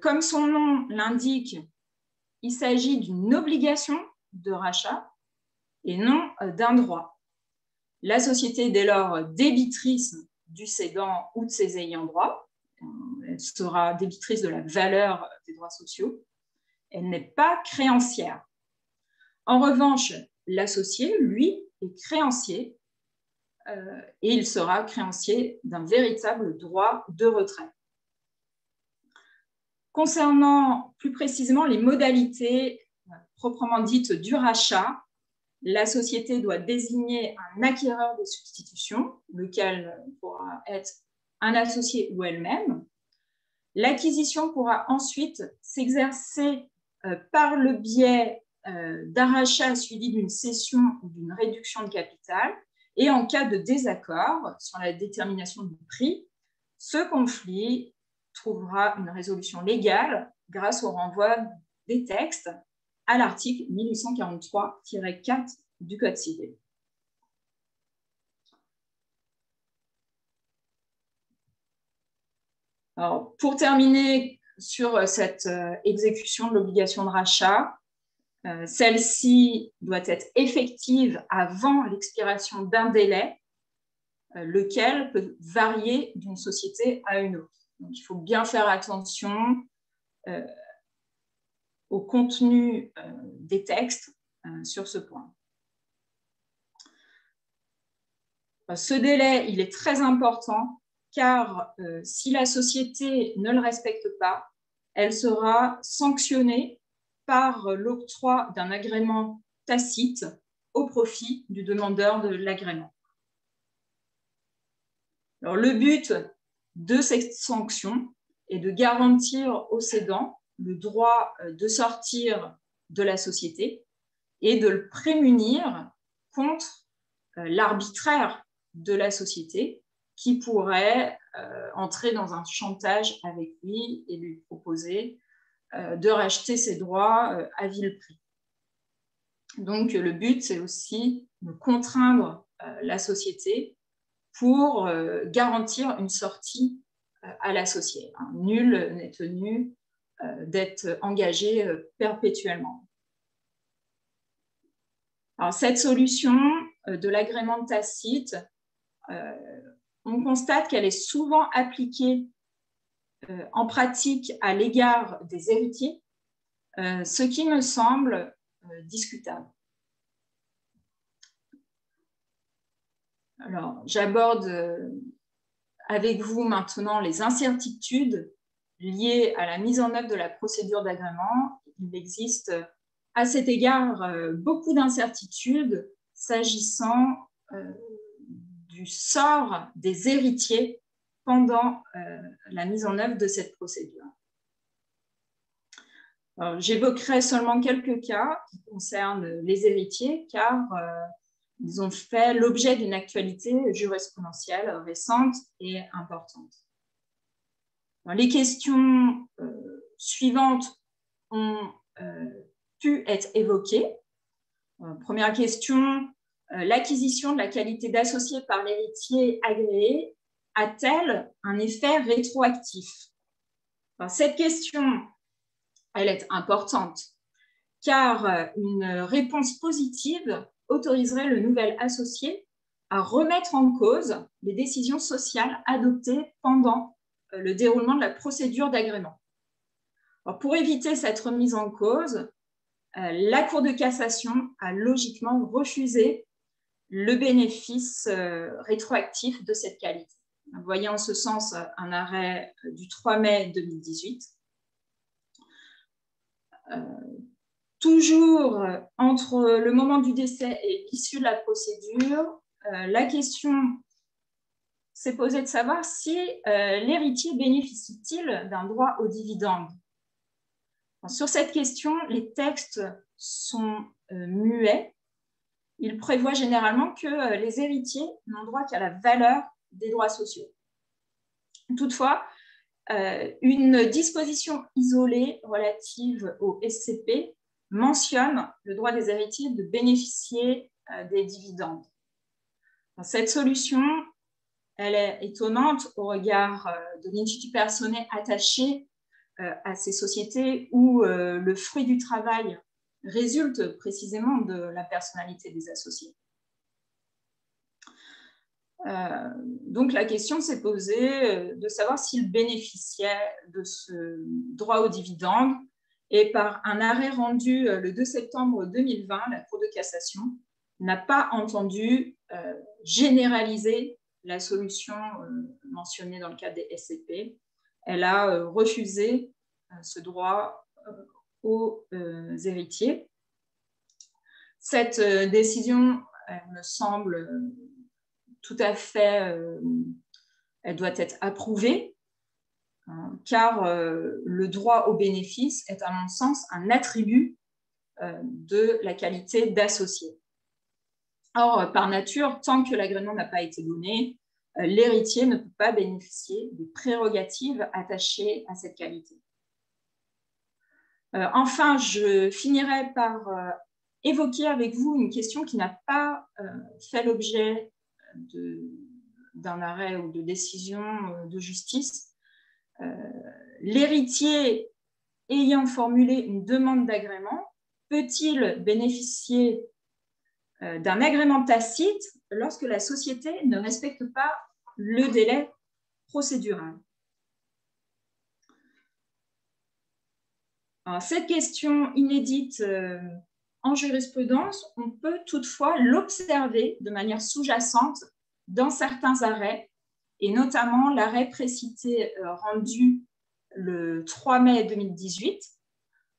Comme son nom l'indique, il s'agit d'une obligation de rachat et non d'un droit. La société est dès lors débitrice du cédant ou de ses ayants droit. Elle sera débitrice de la valeur des droits sociaux. Elle n'est pas créancière. En revanche, l'associé, lui, est créancier et il sera créancier d'un véritable droit de retrait. Concernant plus précisément les modalités proprement dites du rachat, la société doit désigner un acquéreur de substitution, lequel pourra être un associé ou elle-même. L'acquisition pourra ensuite s'exercer par le biais d'un rachat suivi d'une cession ou d'une réduction de capital. Et en cas de désaccord sur la détermination du prix, ce conflit trouvera une résolution légale grâce au renvoi des textes à l'article 1843-4 du Code civil. Alors, pour terminer sur cette exécution de l'obligation de rachat, celle-ci doit être effective avant l'expiration d'un délai, lequel peut varier d'une société à une autre. Donc, il faut bien faire attention au contenu des textes sur ce point. Ce délai, il est très important car si la société ne le respecte pas, elle sera sanctionnée par l'octroi d'un agrément tacite au profit du demandeur de l'agrément. Alors, le but de cette sanction est de garantir au cédant le droit de sortir de la société et de le prémunir contre l'arbitraire de la société qui pourrait entrer dans un chantage avec lui et lui proposer de racheter ses droits à vil prix. Donc, le but, c'est aussi de contraindre la société pour garantir une sortie à l'associé. Nul n'est tenu d'être engagé perpétuellement. Alors, cette solution de l'agrément tacite, on constate qu'elle est souvent appliquée en pratique à l'égard des héritiers, ce qui me semble discutable. Alors, j'aborde avec vous maintenant les incertitudes liées à la mise en œuvre de la procédure d'agrément. Il existe à cet égard beaucoup d'incertitudes s'agissant du sort des héritiers pendant la mise en œuvre de cette procédure. J'évoquerai seulement quelques cas qui concernent les héritiers car ils ont fait l'objet d'une actualité jurisprudentielle récente et importante. Alors, les questions suivantes ont pu être évoquées. Première question, l'acquisition de la qualité d'associé par l'héritier agréé a-t-elle un effet rétroactif? Cette question, elle est importante car une réponse positive autoriserait le nouvel associé à remettre en cause les décisions sociales adoptées pendant le déroulement de la procédure d'agrément. Pour éviter cette remise en cause, la Cour de cassation a logiquement refusé le bénéfice rétroactif de cette qualité. Vous voyez en ce sens un arrêt du 3 mai 2018. Toujours entre le moment du décès et l'issue de la procédure, la question s'est posée de savoir si l'héritier bénéficie-t-il d'un droit au dividende. Sur cette question, les textes sont muets. Ils prévoient généralement que les héritiers n'ont droit qu'à la valeur des droits sociaux. Toutefois, une disposition isolée relative au SCP mentionne le droit des héritiers de bénéficier des dividendes. Cette solution, elle est étonnante au regard de l'intuitu personnel attaché à ces sociétés où le fruit du travail résulte précisément de la personnalité des associés. Donc la question s'est posée de savoir s'ils bénéficiaient de ce droit aux dividendes, et par un arrêt rendu le 2 septembre 2020, la Cour de cassation n'a pas entendu généraliser la solution mentionnée dans le cadre des SCP. Elle a refusé ce droit aux héritiers. Cette décision, elle me semble tout à fait, elle doit être approuvée, car le droit au bénéfice est, à mon sens, un attribut de la qualité d'associé. Or, par nature, tant que l'agrément n'a pas été donné, l'héritier ne peut pas bénéficier des prérogatives attachées à cette qualité. Enfin, je finirai par évoquer avec vous une question qui n'a pas fait l'objet d'un arrêt ou de décision de justice. L'héritier ayant formulé une demande d'agrément peut-il bénéficier d'un agrément tacite lorsque la société ne respecte pas le délai procédural? Alors, cette question inédite en jurisprudence, on peut toutefois l'observer de manière sous-jacente dans certains arrêts, et notamment l'arrêt précité rendu le 3 mai 2018.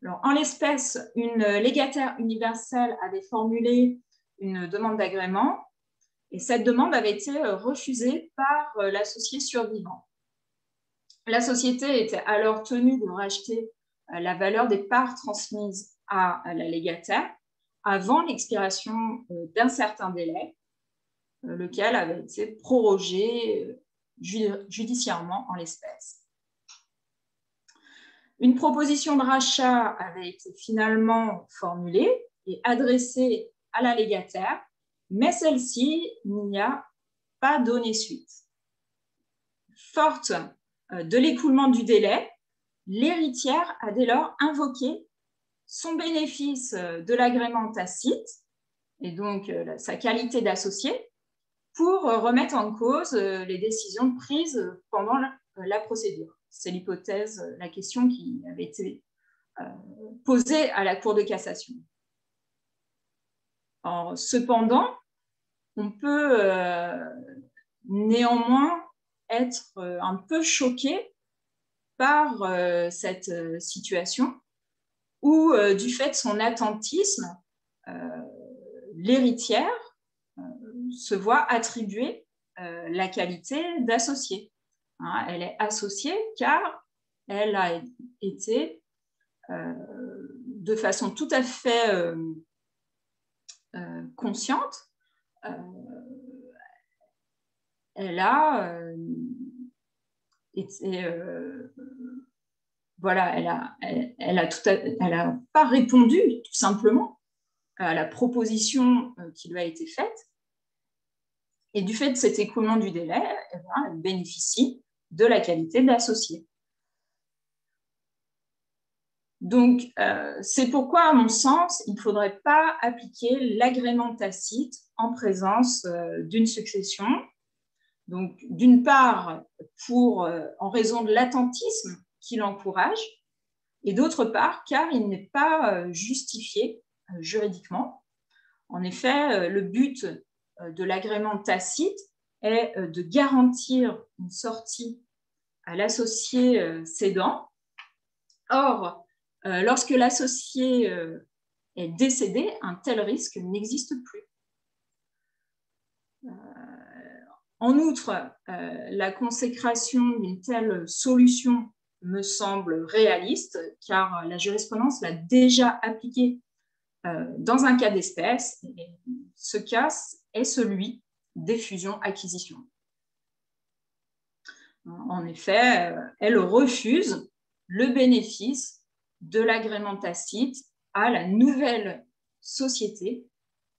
Alors, en l'espèce, une légataire universelle avait formulé une demande d'agrément, et cette demande avait été refusée par l'associé survivant. La société était alors tenue de racheter la valeur des parts transmises à la légataire avant l'expiration d'un certain délai, lequel avait été prorogé judiciairement en l'espèce. Une proposition de rachat avait été finalement formulée et adressée à la légataire, mais celle-ci n'y a pas donné suite. Forte de l'écoulement du délai, l'héritière a dès lors invoqué son bénéfice de l'agrément tacite, et donc sa qualité d'associé, pour remettre en cause les décisions prises pendant la procédure. C'est l'hypothèse, la question qui avait été posée à la Cour de cassation. Alors, cependant, on peut néanmoins être un peu choqué par cette situation où, du fait de son attentisme, l'héritière se voit attribuer la qualité d'associée. Hein, elle est associée car elle a été, de façon tout à fait consciente, elle a été, voilà, elle a pas répondu tout simplement à la proposition qui lui a été faite. Et du fait de cet écoulement du délai, elle bénéficie de la qualité d'associé. Donc, c'est pourquoi, à mon sens, il ne faudrait pas appliquer l'agrément tacite en présence d'une succession. Donc, d'une part, en raison de l'attentisme qui l'encourage, et d'autre part, car il n'est pas justifié juridiquement. En effet, le but de l'agrément tacite est de garantir une sortie à l'associé cédant. Or, lorsque l'associé est décédé, un tel risque n'existe plus. En outre, la consécration d'une telle solution me semble réaliste, car la jurisprudence l'a déjà appliquée dans un cas d'espèce, et ce cas est celui des fusions-acquisitions. En effet, elle refuse le bénéfice de l'agrément tacite à la nouvelle société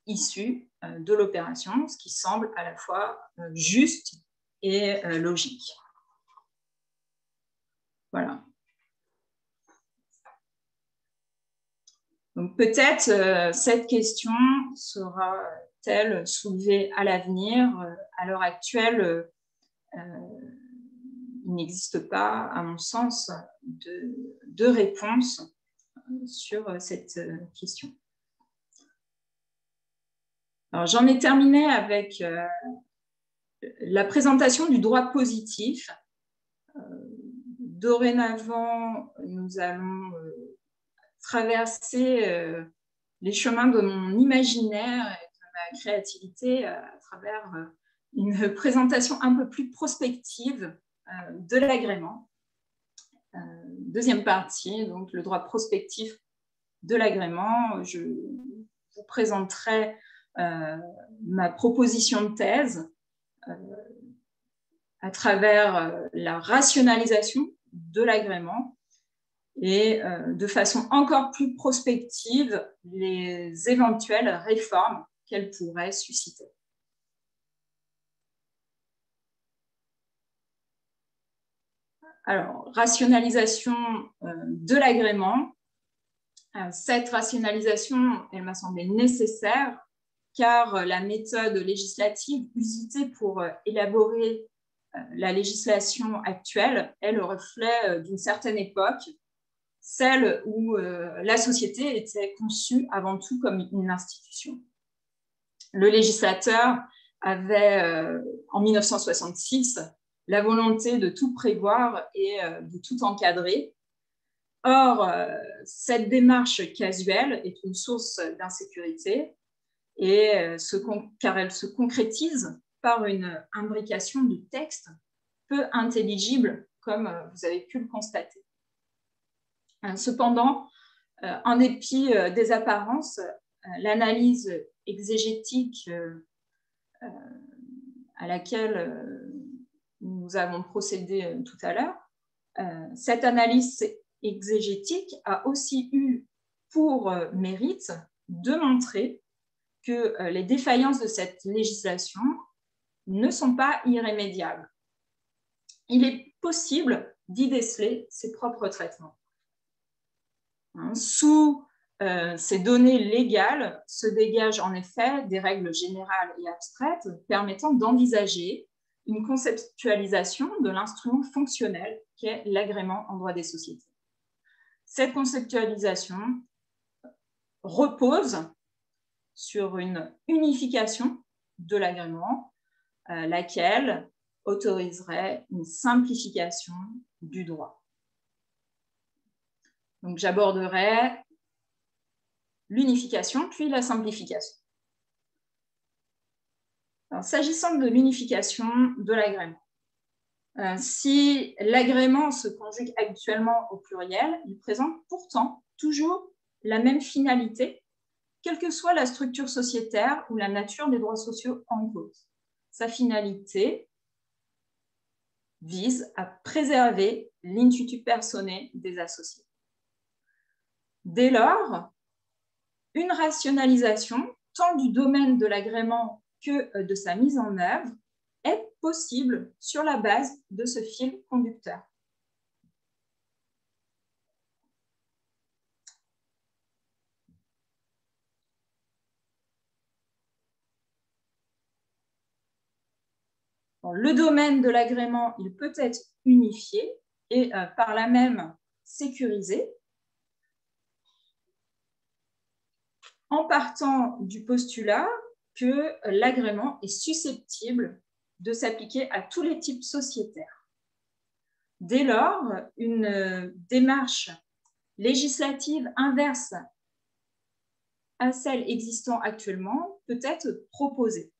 issus de l'opération, ce qui semble à la fois juste et logique. Voilà. Donc peut-être cette question sera-t-elle soulevée à l'avenir. À l'heure actuelle, il n'existe pas, à mon sens, de réponse sur cette question. Alors, j'en ai terminé avec la présentation du droit positif. Dorénavant, nous allons traverser les chemins de mon imaginaire et de ma créativité à travers une présentation un peu plus prospective de l'agrément. Deuxième partie, donc le droit prospectif de l'agrément. Je vous présenterai ma proposition de thèse à travers la rationalisation de l'agrément et de façon encore plus prospective les éventuelles réformes qu'elle pourrait susciter. Alors, rationalisation de l'agrément. Cette rationalisation, elle m'a semblé nécessaire car la méthode législative usitée pour élaborer la législation actuelle est le reflet d'une certaine époque, celle où la société était conçue avant tout comme une institution. Le législateur avait, en 1966, la volonté de tout prévoir et de tout encadrer. Or, cette démarche casuelle est une source d'insécurité car elle se concrétise par une imbrication de textes peu intelligibles, comme vous avez pu le constater. Cependant, en dépit des apparences, l'analyse exégétique à laquelle nous avons procédé tout à l'heure, cette analyse exégétique a aussi eu pour mérite de montrer que les défaillances de cette législation ne sont pas irrémédiables. Il est possible d'y déceler ses propres traitements. Sous ces données légales se dégagent en effet des règles générales et abstraites permettant d'envisager une conceptualisation de l'instrument fonctionnel qu'est l'agrément en droit des sociétés. Cette conceptualisation repose sur une unification de l'agrément, laquelle autoriserait une simplification du droit. Donc, j'aborderai l'unification puis la simplification. S'agissant de l'unification de l'agrément, si l'agrément se conjugue actuellement au pluriel, il présente pourtant toujours la même finalité, quelle que soit la structure sociétaire ou la nature des droits sociaux en cause. Sa finalité vise à préserver l'intuitu personae des associés. Dès lors, une rationalisation, tant du domaine de l'agrément que de sa mise en œuvre, est possible sur la base de ce fil conducteur. Le domaine de l'agrément, il peut être unifié et par là même sécurisé en partant du postulat que l'agrément est susceptible de s'appliquer à tous les types sociétaires. Dès lors, une démarche législative inverse à celle existant actuellement peut être proposée.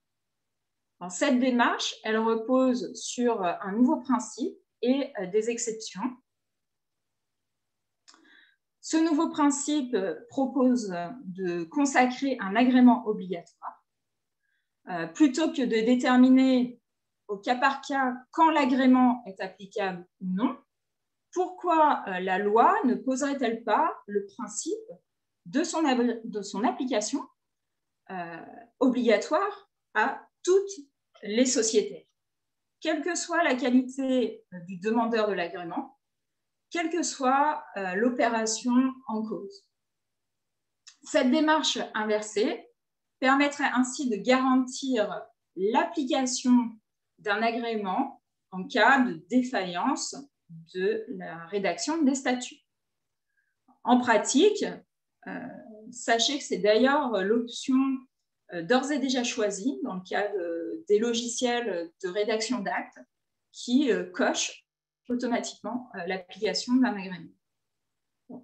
Alors, cette démarche, elle repose sur un nouveau principe et des exceptions. Ce nouveau principe propose de consacrer un agrément obligatoire plutôt que de déterminer au cas par cas quand l'agrément est applicable ou non. Pourquoi la loi ne poserait-elle pas le principe de son application obligatoire à toutes les sociétés, quelle que soit la qualité du demandeur de l'agrément, quelle que soit l'opération en cause. Cette démarche inversée permettrait ainsi de garantir l'application d'un agrément en cas de défaillance de la rédaction des statuts. En pratique, sachez que c'est d'ailleurs l'option d'ores et déjà choisie dans le cadre des logiciels de rédaction d'actes qui cochent automatiquement l'application d'un agrément.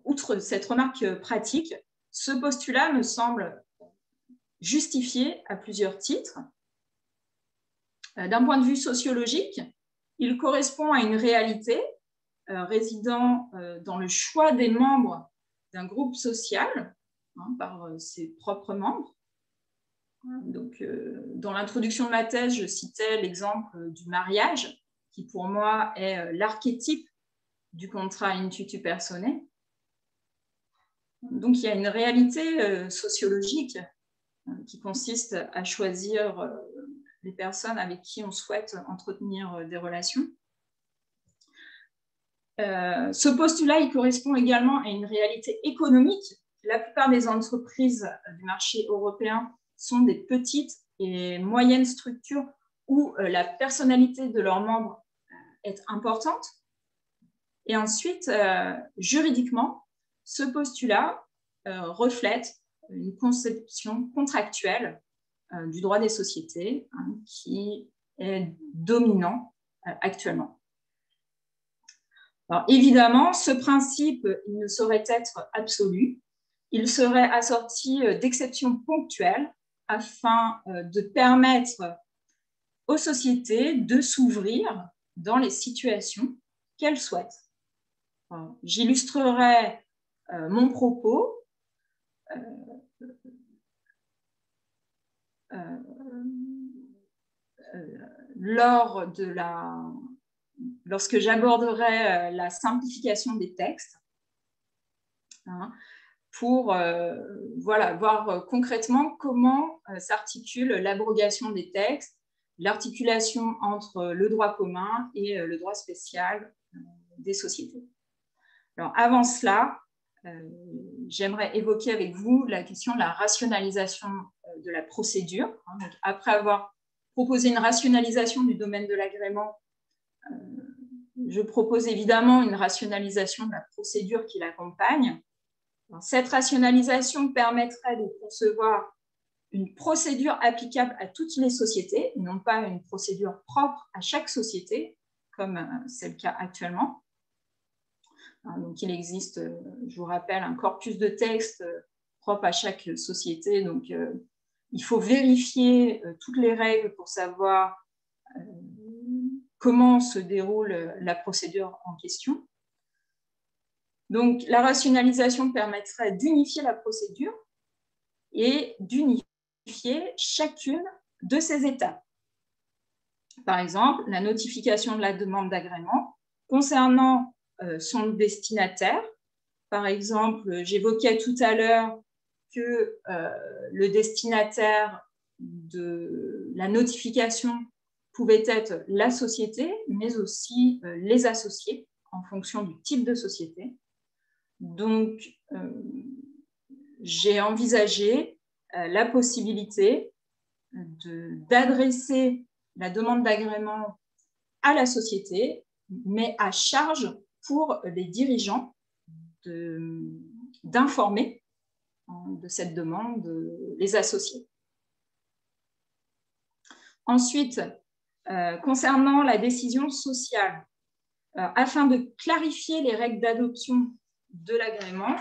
Outre cette remarque pratique, ce postulat me semble justifié à plusieurs titres. D'un point de vue sociologique, il correspond à une réalité résidant dans le choix des membres d'un groupe social par ses propres membres. Donc, dans l'introduction de ma thèse, je citais l'exemple du mariage, qui pour moi est l'archétype du contrat in tutu personae. Donc, il y a une réalité sociologique qui consiste à choisir les personnes avec qui on souhaite entretenir des relations. Ce postulat, il correspond également à une réalité économique. La plupart des entreprises du marché européen sont des petites et moyennes structures où la personnalité de leurs membres est importante. Et ensuite, juridiquement, ce postulat reflète une conception contractuelle du droit des sociétés qui est dominant actuellement. Alors, évidemment, ce principe il ne saurait être absolu. Il serait assorti d'exceptions ponctuelles afin de permettre aux sociétés de s'ouvrir dans les situations qu'elles souhaitent. J'illustrerai mon propos lorsque j'aborderai la simplification des textes, pour voir concrètement comment s'articule l'abrogation des textes, l'articulation entre le droit commun et le droit spécial des sociétés. Alors, avant cela, j'aimerais évoquer avec vous la question de la rationalisation de la procédure. Donc, après avoir proposé une rationalisation du domaine de l'agrément, je propose évidemment une rationalisation de la procédure qui l'accompagne. Cette rationalisation permettrait de concevoir une procédure applicable à toutes les sociétés, non pas une procédure propre à chaque société, comme c'est le cas actuellement. Donc, il existe, je vous rappelle, un corpus de textes propre à chaque société. Donc, il faut vérifier toutes les règles pour savoir comment se déroule la procédure en question. Donc, la rationalisation permettrait d'unifier la procédure et d'unifier chacune de ces étapes. Par exemple, la notification de la demande d'agrément concernant son destinataire. Par exemple, j'évoquais tout à l'heure que le destinataire de la notification pouvait être la société, mais aussi les associés en fonction du type de société. Donc, j'ai envisagé la possibilité d'adresser la demande d'agrément à la société, mais à charge pour les dirigeants d'informer de cette demande les associés. Ensuite, concernant la décision sociale, afin de clarifier les règles d'adoption de l'agrément,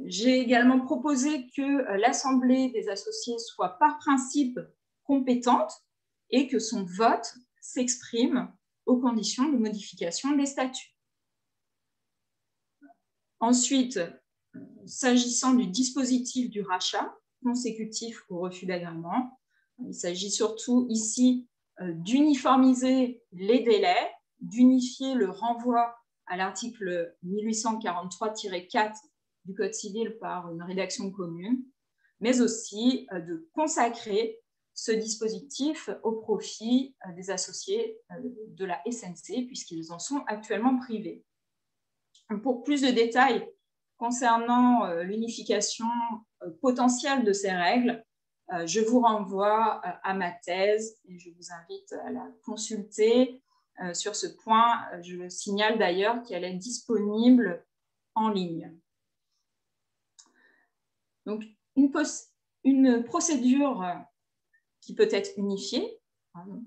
j'ai également proposé que l'Assemblée des associés soit par principe compétente et que son vote s'exprime aux conditions de modification des statuts. Ensuite, s'agissant du dispositif du rachat consécutif au refus d'agrément, il s'agit surtout ici d'uniformiser les délais, d'unifier le renvoi à l'article 1843-4 du Code civil par une rédaction commune, mais aussi de consacrer ce dispositif au profit des associés de la SNC, puisqu'ils en sont actuellement privés. Pour plus de détails concernant l'unification potentielle de ces règles, je vous renvoie à ma thèse et je vous invite à la consulter. Sur ce point, je signale d'ailleurs qu'elle est disponible en ligne. Donc, une procédure qui peut être unifiée,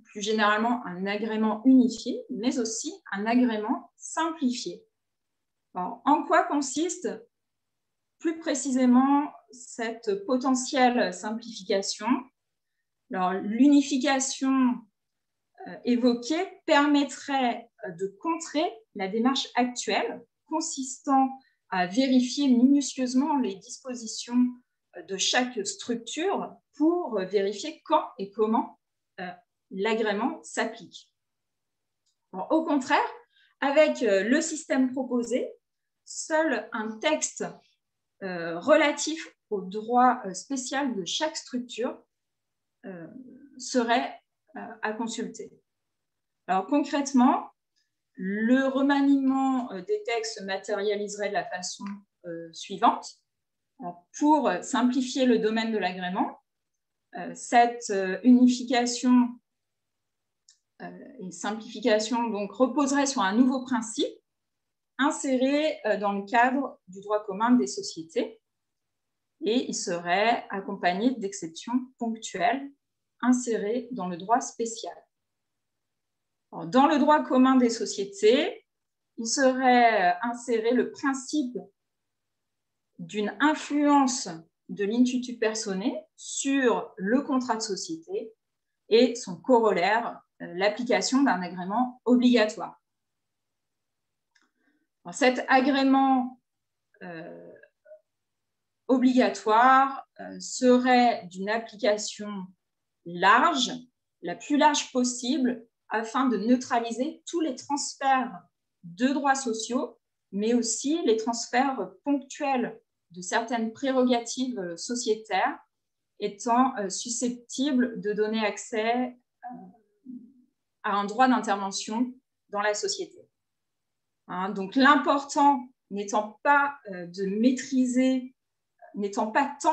plus généralement un agrément unifié, mais aussi un agrément simplifié. Alors, en quoi consiste plus précisément cette potentielle simplification? Alors, l'unification évoquée permettrait de contrer la démarche actuelle consistant à vérifier minutieusement les dispositions de chaque structure pour vérifier quand et comment l'agrément s'applique. Au contraire, avec le système proposé, seul un texte relatif au droit spécial de chaque structure serait à consulter. Alors concrètement, le remaniement des textes se matérialiserait de la façon suivante. Alors, pour simplifier le domaine de l'agrément, cette unification et simplification donc, reposerait sur un nouveau principe inséré dans le cadre du droit commun des sociétés et il serait accompagné d'exceptions ponctuelles insérées dans le droit spécial. Alors, dans le droit commun des sociétés, il serait inséré le principe d'une influence de l'intuitu personae sur le contrat de société et son corollaire, l'application d'un agrément obligatoire. Alors, cet agrément obligatoire serait d'une application large, la plus large possible, afin de neutraliser tous les transferts de droits sociaux, mais aussi les transferts ponctuels de certaines prérogatives sociétaires étant susceptibles de donner accès à un droit d'intervention dans la société. Donc l'important n'étant pas tant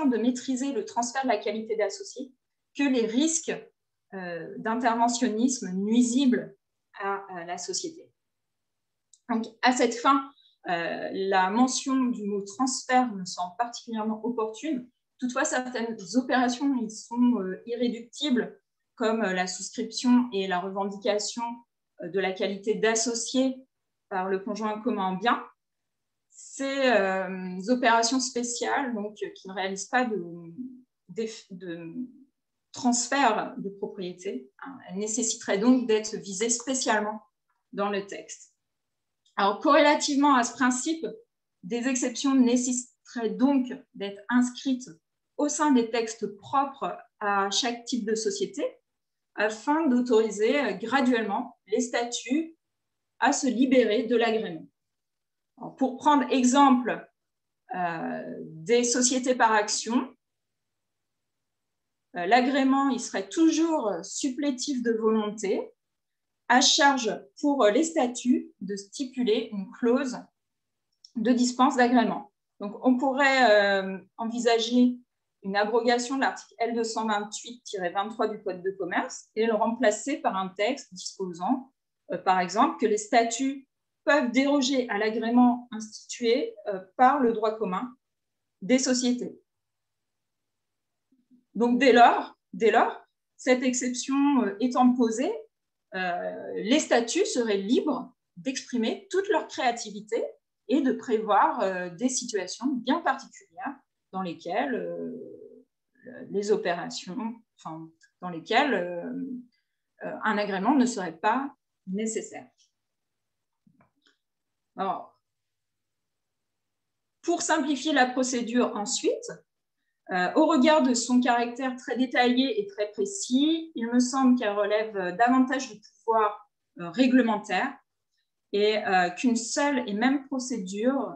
de maîtriser le transfert de la qualité d'associé que les risques d'interventionnisme nuisible à la société. Donc, à cette fin, la mention du mot transfert me semble particulièrement opportune. Toutefois, certaines opérations ils sont irréductibles, comme la souscription et la revendication de la qualité d'associé par le conjoint commun en bien. Ces opérations spéciales, donc, qui ne réalisent pas de transfert de propriété, elles nécessiteraient donc d'être visées spécialement dans le texte. Alors, corrélativement à ce principe, des exceptions nécessiteraient donc d'être inscrites au sein des textes propres à chaque type de société afin d'autoriser graduellement les statuts à se libérer de l'agrément. Pour prendre exemple des sociétés par action, l'agrément il serait toujours supplétif de volonté, à charge pour les statuts de stipuler une clause de dispense d'agrément. Donc, on pourrait envisager une abrogation de l'article L228-23 du Code de commerce et le remplacer par un texte disposant, par exemple, que les statuts peuvent déroger à l'agrément institué par le droit commun des sociétés. Donc, dès lors, cette exception étant posée, les statuts seraient libres d'exprimer toute leur créativité et de prévoir des situations bien particulières dans lesquelles les opérations, enfin, dans lesquelles un agrément ne serait pas nécessaire. Alors, pour simplifier la procédure ensuite, au regard de son caractère très détaillé et très précis, il me semble qu'elle relève davantage du pouvoir réglementaire et qu'une seule et même procédure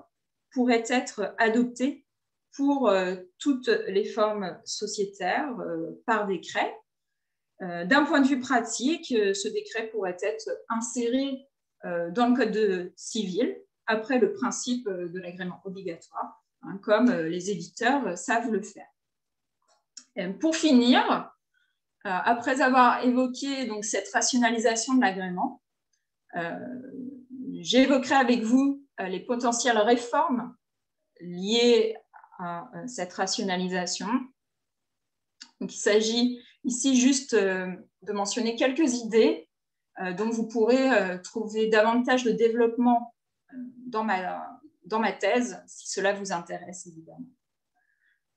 pourrait être adoptée pour toutes les formes sociétaires par décret. D'un point de vue pratique, ce décret pourrait être inséré dans le Code civil après le principe de l'agrément obligatoire, hein, comme les éditeurs savent le faire. Et pour finir, après avoir évoqué donc, cette rationalisation de l'agrément, j'évoquerai avec vous les potentielles réformes liées à cette rationalisation. Donc, il s'agit ici juste de mentionner quelques idées dont vous pourrez trouver davantage de développement dans ma thèse, si cela vous intéresse, évidemment.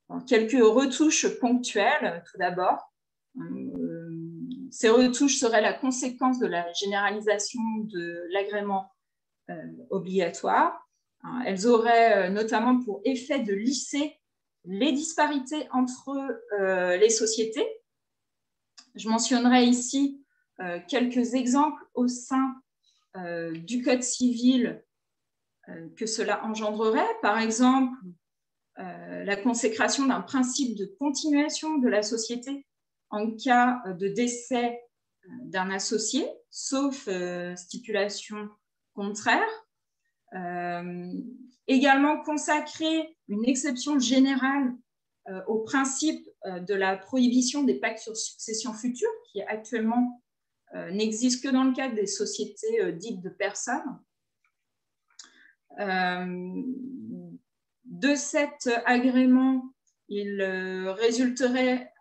Alors, quelques retouches ponctuelles, tout d'abord. Ces retouches seraient la conséquence de la généralisation de l'agrément obligatoire. Elles auraient notamment pour effet de lisser les disparités entre les sociétés. Je mentionnerai ici quelques exemples au sein du Code civil que cela engendrerait. Par exemple, la consécration d'un principe de continuation de la société en cas de décès d'un associé, sauf stipulation contraire. Également consacrer une exception générale au principe de la prohibition des pactes sur succession future, qui actuellement n'existe que dans le cadre des sociétés dites de personnes. De cet agrément, il résulterait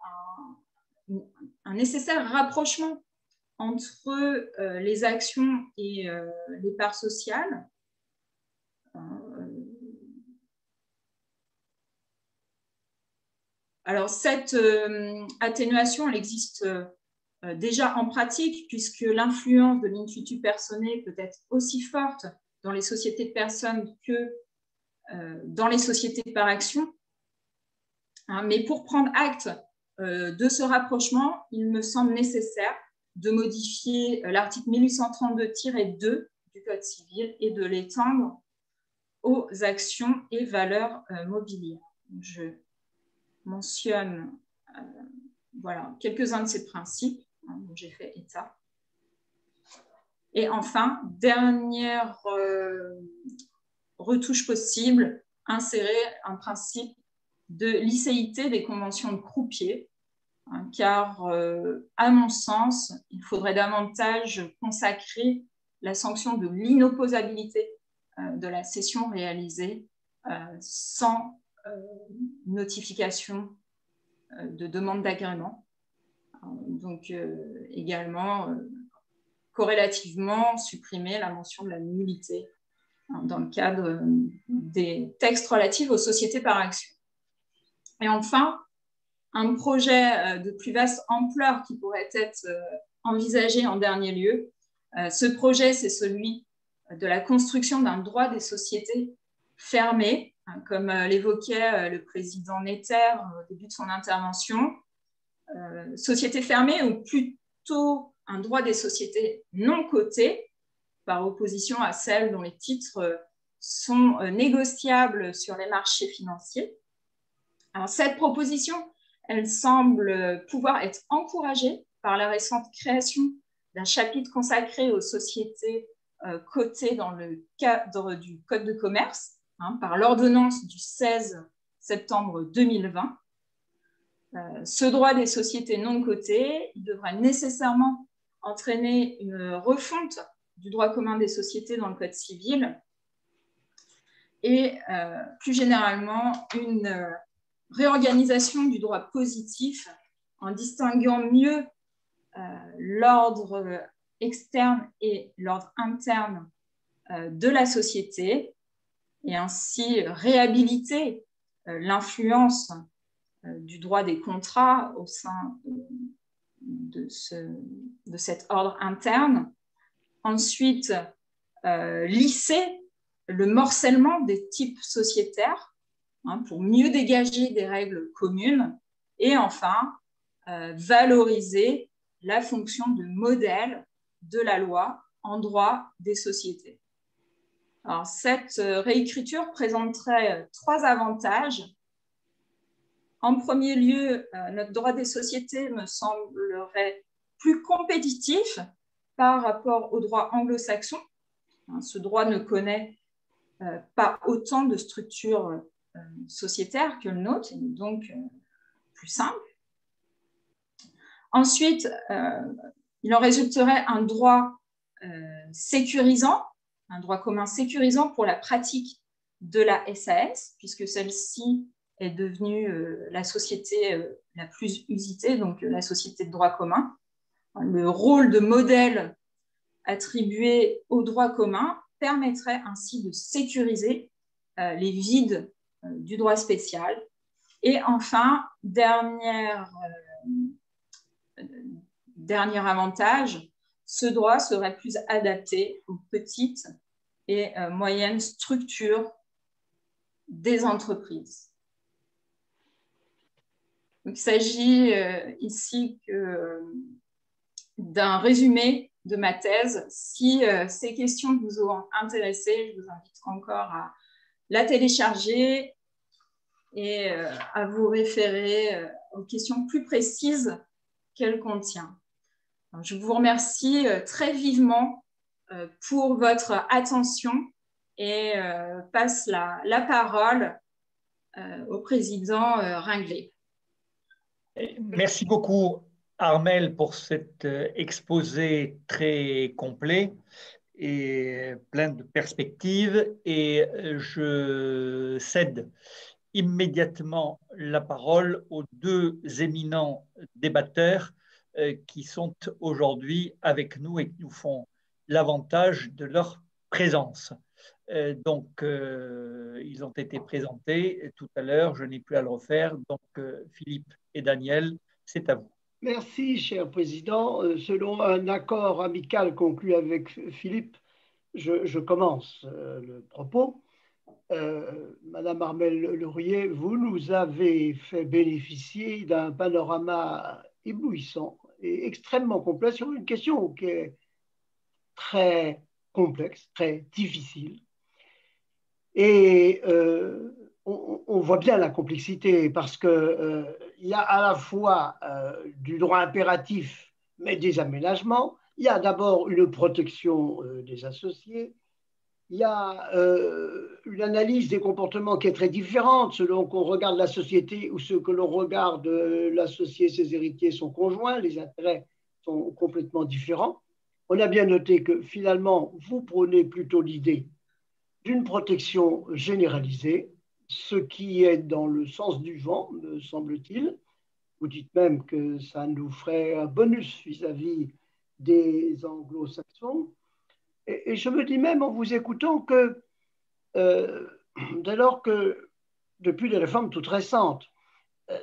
un nécessaire rapprochement entre les actions et les parts sociales. Alors, cette atténuation, elle existe déjà en pratique, puisque l'influence de l'intuitu personae peut être aussi forte dans les sociétés de personnes que dans les sociétés par action. Mais pour prendre acte de ce rapprochement, il me semble nécessaire de modifier l'article 1832-2 du Code civil et de l'étendre aux actions et valeurs mobilières. Je mentionne voilà, quelques-uns de ces principes dont j'ai fait état. Et enfin, dernière retouche possible, insérer un principe de licéité des conventions de croupier, hein, car à mon sens, il faudrait davantage consacrer la sanction de l'inopposabilité de la cession réalisée sans notification de demande d'agrément. Donc également, corrélativement, supprimer la mention de la nullité dans le cadre des textes relatifs aux sociétés par action. Et enfin, un projet de plus vaste ampleur qui pourrait être envisagé en dernier lieu. Ce projet, c'est celui de la construction d'un droit des sociétés fermées, comme l'évoquait le président Netter au début de son intervention. Société fermée, ou plutôt un droit des sociétés non cotées, par opposition à celles dont les titres sont négociables sur les marchés financiers. Alors, cette proposition, elle semble pouvoir être encouragée par la récente création d'un chapitre consacré aux sociétés cotées dans le cadre du Code de commerce, par l'ordonnance du 16 septembre 2020. Ce droit des sociétés non cotées, il devrait nécessairement entraîner une refonte du droit commun des sociétés dans le Code civil et plus généralement une réorganisation du droit positif en distinguant mieux l'ordre externe et l'ordre interne de la société et ainsi réhabiliter l'influence du droit des contrats au sein de cet ordre interne. Ensuite, lisser le morcellement des types sociétaires pour mieux dégager des règles communes. Et enfin, valoriser la fonction de modèle de la loi en droit des sociétés. Alors, cette réécriture présenterait 3 avantages En premier lieu, notre droit des sociétés me semblerait plus compétitif par rapport au droit anglo-saxon. Ce droit ne connaît pas autant de structures sociétaires que le nôtre, et donc plus simple. Ensuite, il en résulterait un droit sécurisant, un droit commun sécurisant pour la pratique de la SAS, puisque celle-ci est devenue la société la plus usitée, donc la société de droit commun. Le rôle de modèle attribué au droit commun permettrait ainsi de sécuriser les vides du droit spécial. Et enfin, dernier avantage, ce droit serait plus adapté aux petites et moyennes structures des entreprises. Donc, il s'agit ici d'un résumé de ma thèse. Si ces questions vous ont intéressé, je vous invite encore à la télécharger et à vous référer aux questions plus précises qu'elle contient. Alors, je vous remercie très vivement pour votre attention et passe la parole au président Ringlet. Merci beaucoup, Armelle, pour cet exposé très complet et plein de perspectives. Et je cède immédiatement la parole aux deux éminents débatteurs qui sont aujourd'hui avec nous et qui nous font l'avantage de leur présence. Donc, ils ont été présentés tout à l'heure, je n'ai plus à le refaire. Donc, Philippe et Daniel, c'est à vous. Merci, cher Président. Selon un accord amical conclu avec Philippe, je commence le propos. Madame Armelle-Laurier, vous nous avez fait bénéficier d'un panorama éblouissant et extrêmement complet sur une question qui est très complexe, très difficile. Et on voit bien la complexité parce qu'il y a à la fois du droit impératif, mais des aménagements. Il y a d'abord une protection des associés. Il y a une analyse des comportements qui est très différente selon qu'on regarde la société ou ce que l'on regarde l'associé, ses héritiers, son conjoint. Les intérêts sont complètement différents. On a bien noté que finalement, vous prônez plutôt l'idée d'une protection généralisée, ce qui est dans le sens du vent, me semble-t-il. Vous dites même que ça nous ferait un bonus vis-à-vis des anglo-saxons. Et je me dis même en vous écoutant que dès lors que, depuis les réformes toutes récentes,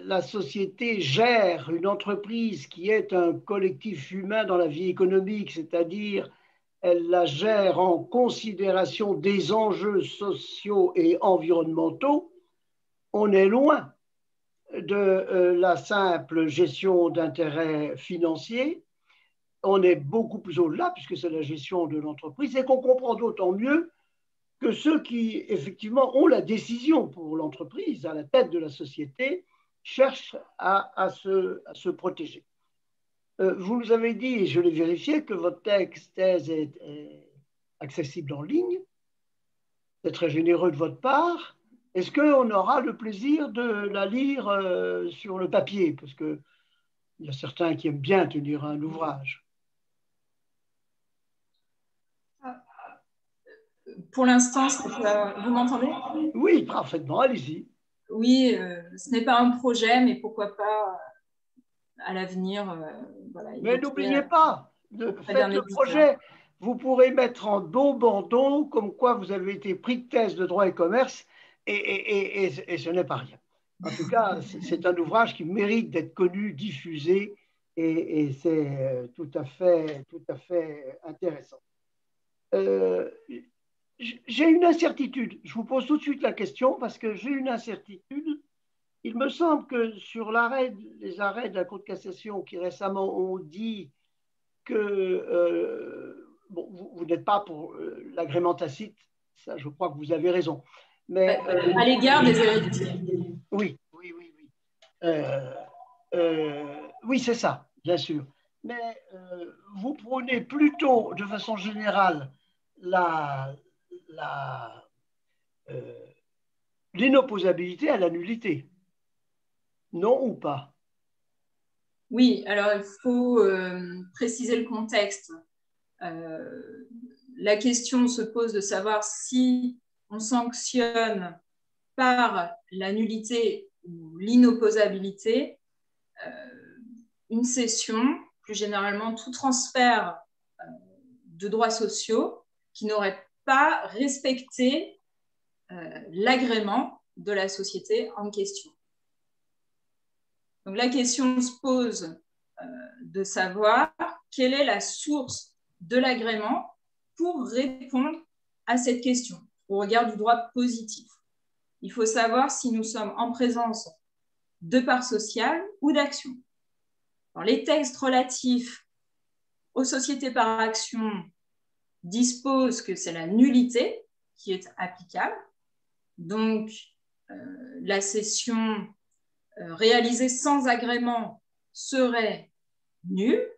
la société gère une entreprise qui est un collectif humain dans la vie économique, c'est-à-dire elle la gère en considération des enjeux sociaux et environnementaux, on est loin de la simple gestion d'intérêts financiers. On est beaucoup plus au-delà, puisque c'est la gestion de l'entreprise, et qu'on comprend d'autant mieux que ceux qui, effectivement, ont la décision pour l'entreprise, à la tête de la société, cherchent à se protéger. Vous nous avez dit, et je l'ai vérifié, que votre thèse est accessible en ligne. C'est très généreux de votre part. Est-ce qu'on aura le plaisir de la lire sur le papier? Parce qu'il y a certains qui aiment bien tenir un ouvrage. Pour l'instant, vous m'entendez? Oui, parfaitement, allez-y. Oui, ce n'est pas un projet, mais pourquoi pas à l'avenir. Voilà, mais n'oubliez pas, faites le projet. Vous pourrez mettre en dos bandeau comme quoi vous avez été pris de thèse de droit et commerce et ce n'est pas rien. En tout cas, c'est un ouvrage qui mérite d'être connu, diffusé et c'est tout à fait intéressant. J'ai une incertitude. Je vous pose tout de suite la question parce que j'ai une incertitude. Il me semble que sur les arrêts de la Cour de cassation qui récemment ont dit que bon, vous n'êtes pas pour l'agrément tacite, ça je crois que vous avez raison. Mais, à l'égard des héritiers. Oui. Oui, c'est ça, bien sûr. Mais vous prônez plutôt, de façon générale, l'inopposabilité à la nullité. Non ou pas? Oui, alors il faut préciser le contexte. La question se pose de savoir si on sanctionne par la nullité ou l'inopposabilité une cession, plus généralement tout transfert de droits sociaux qui n'aurait pas respecté l'agrément de la société en question. Donc la question se pose de savoir quelle est la source de l'agrément pour répondre à cette question au regard du droit positif. Il faut savoir si nous sommes en présence de parts sociales ou d'actions. Les textes relatifs aux sociétés par action disposent que c'est la nullité qui est applicable. Donc, la cession réalisée sans agrément serait nulle.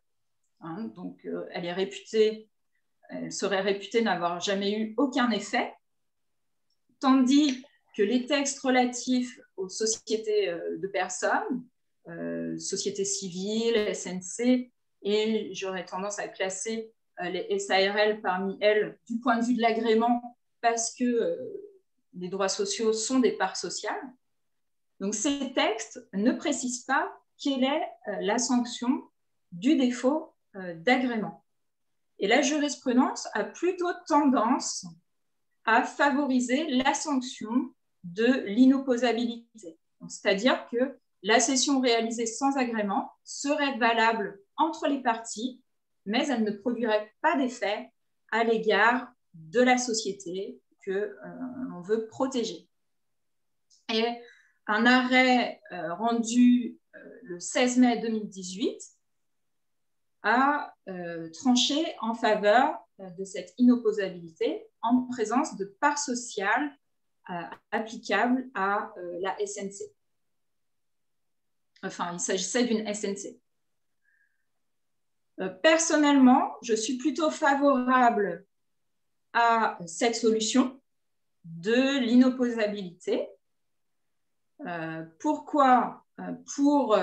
Donc, elle serait réputée n'avoir jamais eu aucun effet. Tandis que les textes relatifs aux sociétés de personnes, sociétés civiles, SNC, et j'aurais tendance à classer les SARL parmi elles du point de vue de l'agrément parce que les droits sociaux sont des parts sociales. Donc ces textes ne précisent pas quelle est la sanction du défaut d'agrément. Et la jurisprudence a plutôt tendance à favoriser la sanction de l'inopposabilité. C'est-à-dire que la cession réalisée sans agrément serait valable entre les parties, mais elle ne produirait pas d'effet à l'égard de la société que l'on veut protéger. Et un arrêt rendu le 16 mai 2018 a tranché en faveur de cette inopposabilité en présence de parts sociales applicables à la SNC. Enfin, il s'agissait d'une SNC. Personnellement, je suis plutôt favorable à cette solution de l'inopposabilité. Pourquoi? Pour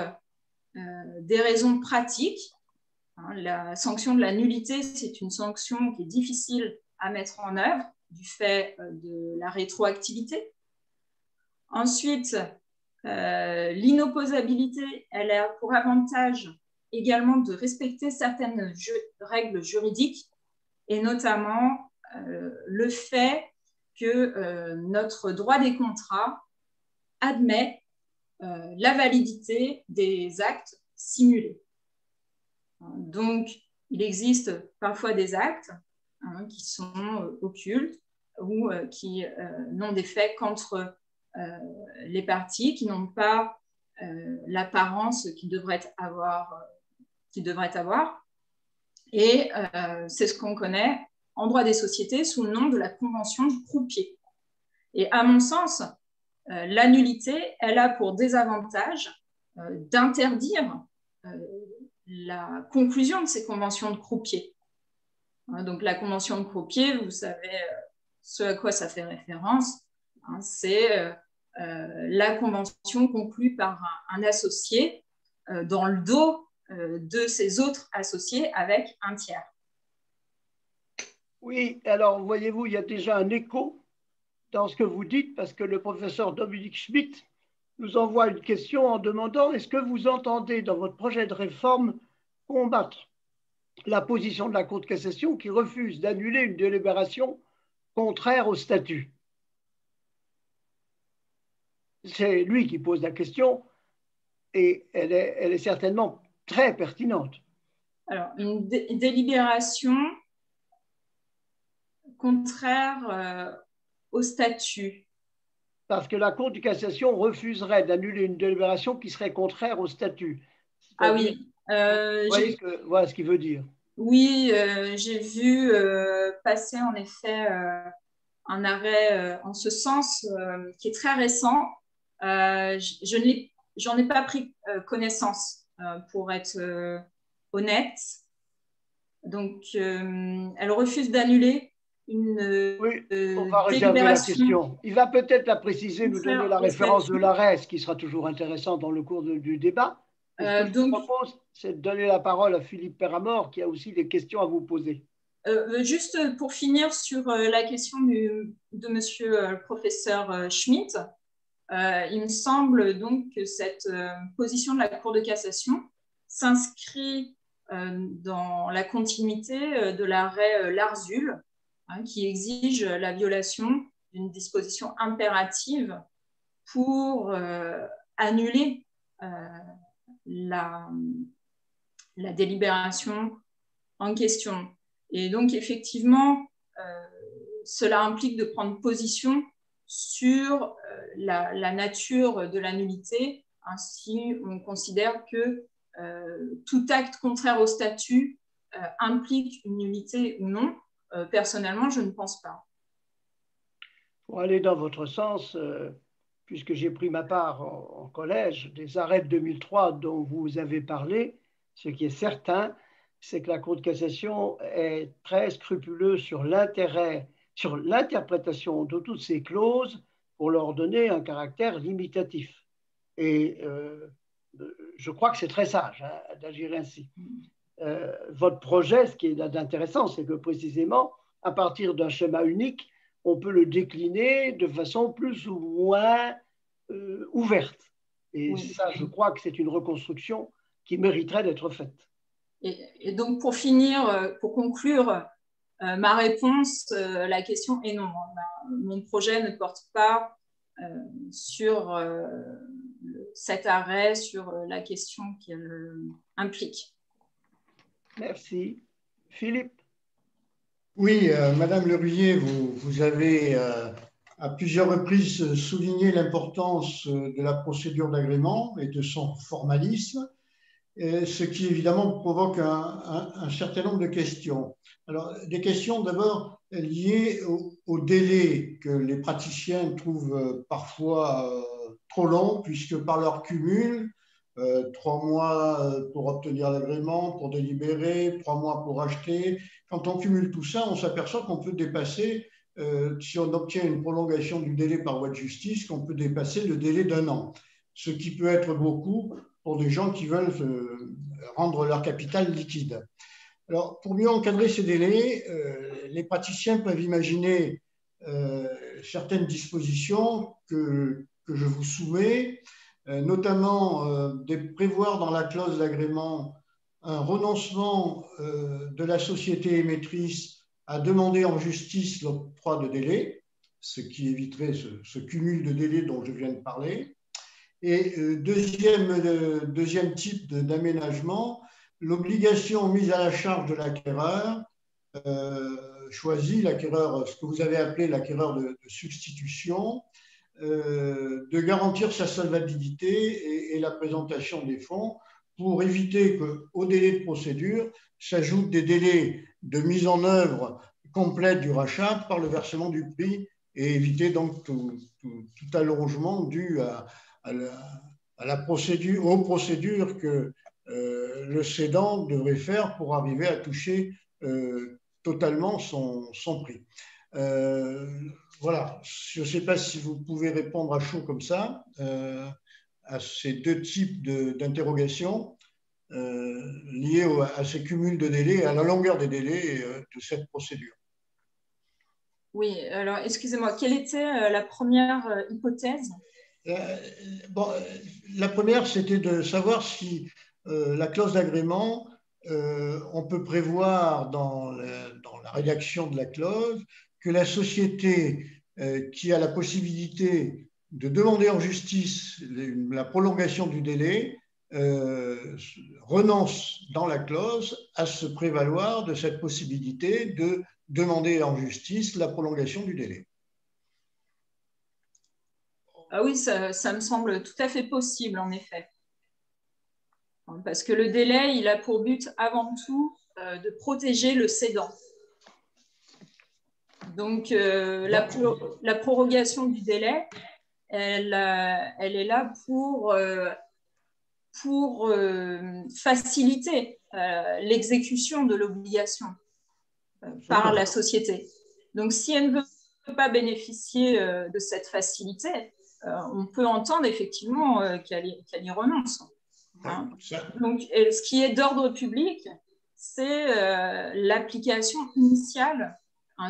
des raisons pratiques. La sanction de la nullité, c'est une sanction qui est difficile à mettre en œuvre du fait de la rétroactivité. Ensuite, l'inopposabilité, elle a pour avantage également de respecter certaines règles juridiques et notamment le fait que notre droit des contrats admet la validité des actes simulés. Donc, il existe parfois des actes qui sont occultes ou qui n'ont d'effet qu'entre les parties, qui n'ont pas l'apparence qu'ils devraient avoir. Et c'est ce qu'on connaît en droit des sociétés sous le nom de la convention du croupier. Et à mon sens, la nullité, elle a pour désavantage d'interdire la conclusion de ces conventions de croupier. Donc la convention de croupier, vous savez ce à quoi ça fait référence, c'est la convention conclue par un associé dans le dos de ses autres associés avec un tiers. Oui, alors voyez-vous, il y a déjà un écho dans ce que vous dites parce que le professeur Dominique Schmitt nous envoie une question en demandant: est-ce que vous entendez dans votre projet de réforme combattre la position de la Cour de cassation qui refuse d'annuler une délibération contraire au statut? C'est lui qui pose la question et elle est certainement très pertinente. Alors, une délibération contraire au statut. Parce que la Cour de cassation refuserait d'annuler une délibération qui serait contraire au statut. Ah oui. Voilà ce qu'il veut dire. Oui, j'ai vu passer en effet un arrêt en ce sens qui est très récent. Je ne l'ai j'en ai pas pris connaissance, pour être honnête. Donc, elle refuse d'annuler une Oui, on va réserver la question. Il va peut-être la préciser, nous donner la référence de l'ARES, qui sera toujours intéressant dans le cours du débat. Ce que je vous propose, c'est de donner la parole à Philippe Peramore, qui a aussi des questions à vous poser. Juste pour finir sur la question de monsieur le professeur Schmitt, il me semble donc que cette position de la Cour de cassation s'inscrit dans la continuité de l'arrêt Larzul, qui exige la violation d'une disposition impérative pour annuler la délibération en question. Et donc, effectivement, cela implique de prendre position sur la nature de la nullité. Ainsi, on considère que tout acte contraire au statut implique une nullité ou non. Personnellement, je ne pense pas. Pour aller dans votre sens, puisque j'ai pris ma part en collège, des arrêts de 2003 dont vous avez parlé, ce qui est certain, c'est que la Cour de cassation est très scrupuleuse sur l'intérêt, sur l'interprétation de toutes ces clauses pour leur donner un caractère limitatif. Et je crois que c'est très sage d'agir ainsi. Votre projet, ce qui est intéressant, c'est que précisément, à partir d'un schéma unique, on peut le décliner de façon plus ou moins ouverte. Et oui, ça, je crois que c'est une reconstruction qui mériterait d'être faite. Et donc, pour finir, pour conclure, ma réponse, la question est non. Mon projet ne porte pas sur cet arrêt, sur la question qu'il implique. Merci. Philippe? Oui, Madame Leruyer, vous avez à plusieurs reprises souligné l'importance de la procédure d'agrément et de son formalisme, ce qui évidemment provoque un certain nombre de questions. Alors, des questions d'abord liées au délai que les praticiens trouvent parfois trop long, puisque par leur cumul, 3 mois pour obtenir l'agrément, pour délibérer, 3 mois pour acheter. Quand on cumule tout ça, on s'aperçoit qu'on peut dépasser, si on obtient une prolongation du délai par voie de justice, qu'on peut dépasser le délai d'1 an, ce qui peut être beaucoup pour des gens qui veulent rendre leur capital liquide. Alors, pour mieux encadrer ces délais, les praticiens peuvent imaginer certaines dispositions que je vous soumets, notamment de prévoir dans la clause d'agrément un renoncement de la société émettrice à demander en justice l'octroi de délai, ce qui éviterait ce cumul de délais dont je viens de parler. Et deuxième type d'aménagement, l'obligation mise à la charge de l'acquéreur choisi, l'acquéreur, ce que vous avez appelé l'acquéreur de substitution, de garantir sa solvabilité et la présentation des fonds pour éviter qu'au délai de procédure s'ajoutent des délais de mise en œuvre complète du rachat par le versement du prix et éviter donc tout allongement dû à la procédure, aux procédures que le cédant devrait faire pour arriver à toucher totalement son prix. Voilà, je ne sais pas si vous pouvez répondre à chaud comme ça à ces deux types d'interrogations liées à ces cumuls de délais et à la longueur des délais de cette procédure. Oui, alors excusez-moi, quelle était la première hypothèse? La première, c'était de savoir si la clause d'agrément, on peut prévoir dans la rédaction de la clause que la société qui a la possibilité de demander en justice la prolongation du délai renonce dans la clause à se prévaloir de cette possibilité de demander en justice la prolongation du délai. Ah oui, ça me semble tout à fait possible, en effet. Parce que le délai, il a pour but avant tout de protéger le cédant. Donc, la prorogation du délai, elle est là pour faciliter l'exécution de l'obligation par la société. Donc, si elle ne veut pas bénéficier de cette facilité, on peut entendre effectivement qu'elle y renonce. Hein. Donc, ce qui est d'ordre public, c'est l'application initiale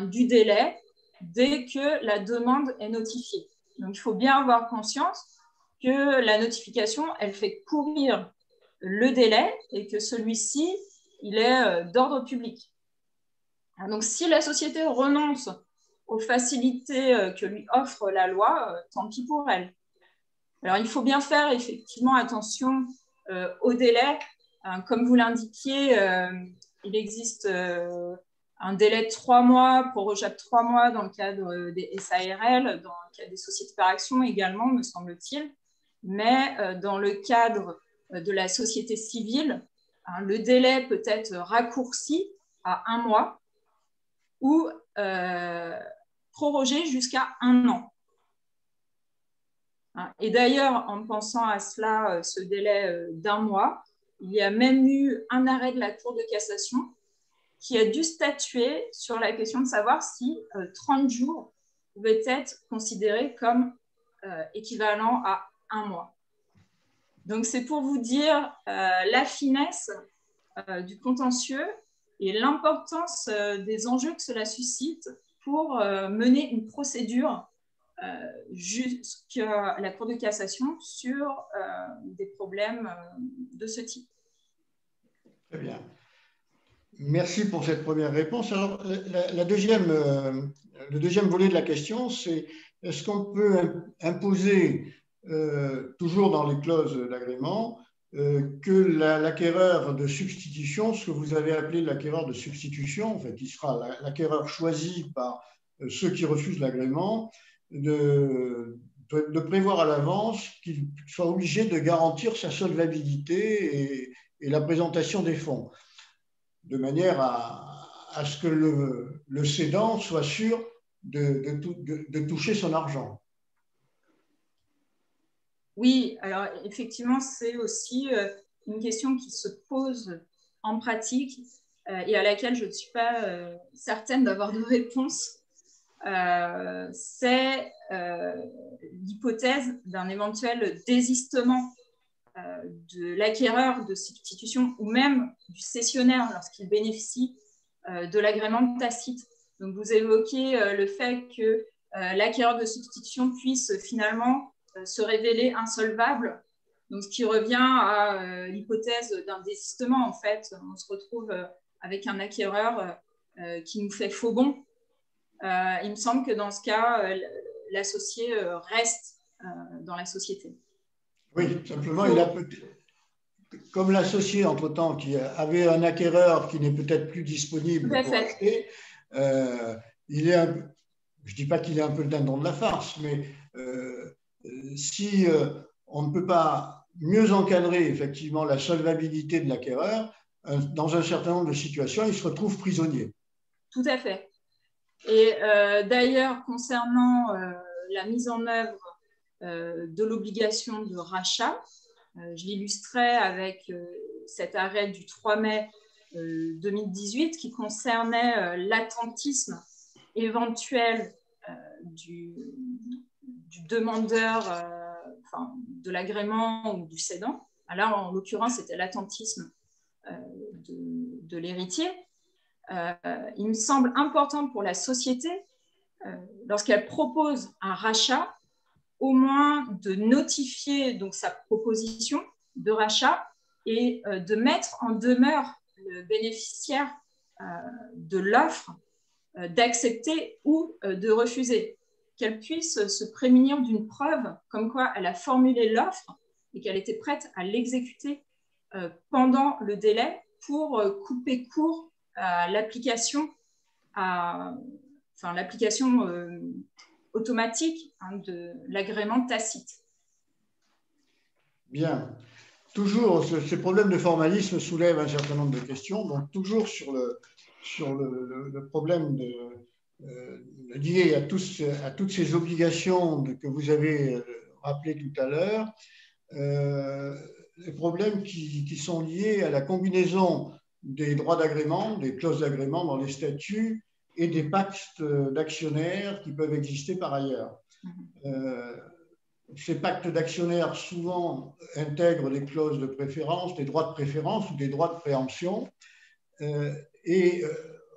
du délai dès que la demande est notifiée. Donc, il faut bien avoir conscience que la notification, elle fait courir le délai et que celui-ci, il est d'ordre public. Donc, si la société renonce aux facilités que lui offre la loi, tant pis pour elle. Alors, il faut bien faire effectivement attention au délai. Comme vous l'indiquiez, il existe un délai de 3 mois, prorogeable 3 mois dans le cadre des SARL, dans le cadre des sociétés par action également, me semble-t-il. Mais dans le cadre de la société civile, le délai peut être raccourci à 1 mois ou prorogé jusqu'à 1 an. Et d'ailleurs, en pensant à cela, ce délai d'1 mois, il y a même eu un arrêt de la Cour de cassation qui a dû statuer sur la question de savoir si 30 jours pouvaient être considérés comme équivalent à 1 mois. Donc, c'est pour vous dire la finesse du contentieux et l'importance des enjeux que cela suscite pour mener une procédure jusqu'à la Cour de cassation sur des problèmes de ce type. Très bien. Merci pour cette première réponse. Alors, le deuxième volet de la question, c'est est-ce qu'on peut imposer, toujours dans les clauses d'agrément, que l'acquéreur de substitution, ce que vous avez appelé l'acquéreur de substitution, en fait, il sera l'acquéreur choisi par ceux qui refusent l'agrément, de prévoir à l'avance qu'il soit obligé de garantir sa solvabilité et la présentation des fonds, de manière à ce que le cédant soit sûr de toucher son argent. Oui, alors effectivement, c'est aussi une question qui se pose en pratique et à laquelle je ne suis pas certaine d'avoir de réponse. C'est l'hypothèse d'un éventuel désistement de l'acquéreur de substitution ou même du cessionnaire lorsqu'il bénéficie de l'agrément tacite. Donc, vous évoquez le fait que l'acquéreur de substitution puisse finalement se révéler insolvable, donc ce qui revient à l'hypothèse d'un désistement. En fait, on se retrouve avec un acquéreur qui nous fait faux bond. Il me semble que dans ce cas, l'associé reste dans la société. Oui, simplement, il a comme l'associé, entre-temps, qui avait un acquéreur qui n'est peut-être plus disponible pour acheter, il est je ne dis pas qu'il est un peu le dindon de la farce, mais si on ne peut pas mieux encadrer effectivement la solvabilité de l'acquéreur, dans un certain nombre de situations, il se retrouve prisonnier. Tout à fait. Et d'ailleurs, concernant la mise en œuvre de l'obligation de rachat, je l'illustrais avec cet arrêt du 3 mai 2018 qui concernait l'attentisme éventuel du demandeur de l'agrément ou du cédant. Là, en l'occurrence, c'était l'attentisme de l'héritier. Il me semble important pour la société, lorsqu'elle propose un rachat, au moins de notifier donc, sa proposition de rachat et de mettre en demeure le bénéficiaire de l'offre d'accepter ou de refuser, qu'elle puisse se prémunir d'une preuve comme quoi elle a formulé l'offre et qu'elle était prête à l'exécuter pendant le délai pour couper court à l'application automatique de l'agrément tacite. Bien. Toujours, ces problèmes de formalisme soulèvent un certain nombre de questions. Donc, toujours sur le problème liées à toutes ces obligations que vous avez rappelées tout à l'heure, les problèmes qui sont liés à la combinaison des droits d'agrément, des clauses d'agrément dans les statuts et des pactes d'actionnaires qui peuvent exister par ailleurs. Ces pactes d'actionnaires souvent intègrent des clauses de préférence, des droits de préférence ou des droits de préemption.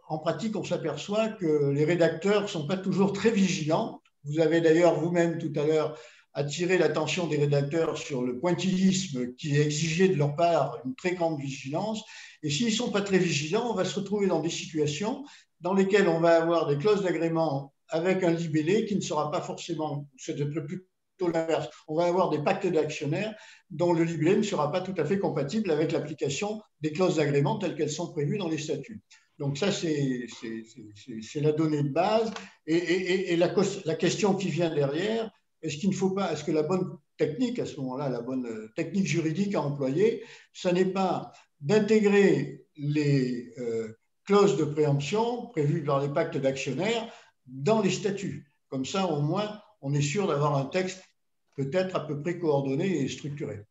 En pratique, on s'aperçoit que les rédacteurs ne sont pas toujours très vigilants. Vous avez d'ailleurs vous-même tout à l'heure attiré l'attention des rédacteurs sur le pointillisme qui exigeait de leur part une très grande vigilance. Et s'ils ne sont pas très vigilants, on va se retrouver dans des situations dans lesquelles on va avoir des clauses d'agrément avec un libellé qui ne sera pas forcément, c'est plutôt l'inverse. On va avoir des pactes d'actionnaires dont le libellé ne sera pas tout à fait compatible avec l'application des clauses d'agrément telles qu'elles sont prévues dans les statuts. Donc ça, c'est la donnée de base. Et la question qui vient derrière, est-ce qu'il ne faut pas, est-ce que la bonne technique, à ce moment-là, la bonne technique juridique à employer, ce n'est pas d'intégrer les clauses de préemption prévues dans les pactes d'actionnaires dans les statuts. Comme ça, au moins, on est sûr d'avoir un texte peut-être à peu près coordonné et structuré.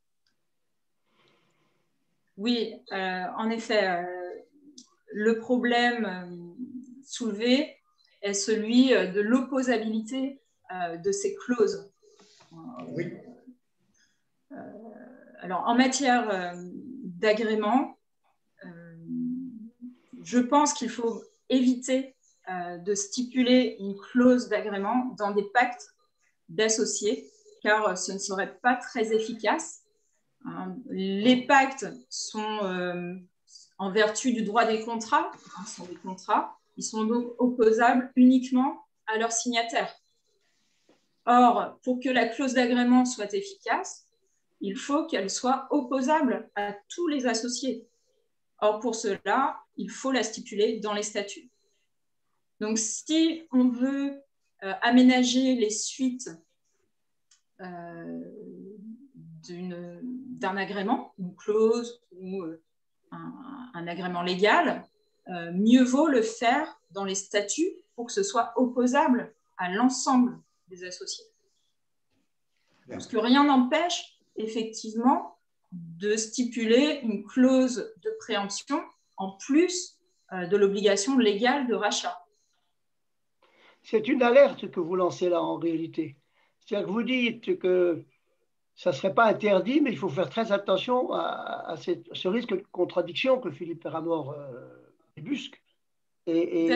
Oui, en effet, le problème soulevé est celui de l'opposabilité de ces clauses. Oui. Alors, en matière d'agrément, je pense qu'il faut éviter de stipuler une clause d'agrément dans des pactes d'associés, car ce ne serait pas très efficace. Les pactes sont, en vertu du droit des contrats, sont des contrats, ils sont donc opposables uniquement à leurs signataires. Or, pour que la clause d'agrément soit efficace, il faut qu'elle soit opposable à tous les associés. Or, pour cela, il faut la stipuler dans les statuts. Donc, si on veut aménager les suites d'un agrément, une clause ou un agrément légal, mieux vaut le faire dans les statuts pour que ce soit opposable à l'ensemble des associés. Parce que rien n'empêche, effectivement, de stipuler une clause de préemption en plus de l'obligation légale de rachat. C'est une alerte que vous lancez là en réalité. C'est-à-dire que vous dites que ça ne serait pas interdit, mais il faut faire très attention à ce risque de contradiction que Philippe Peramore débusque. Et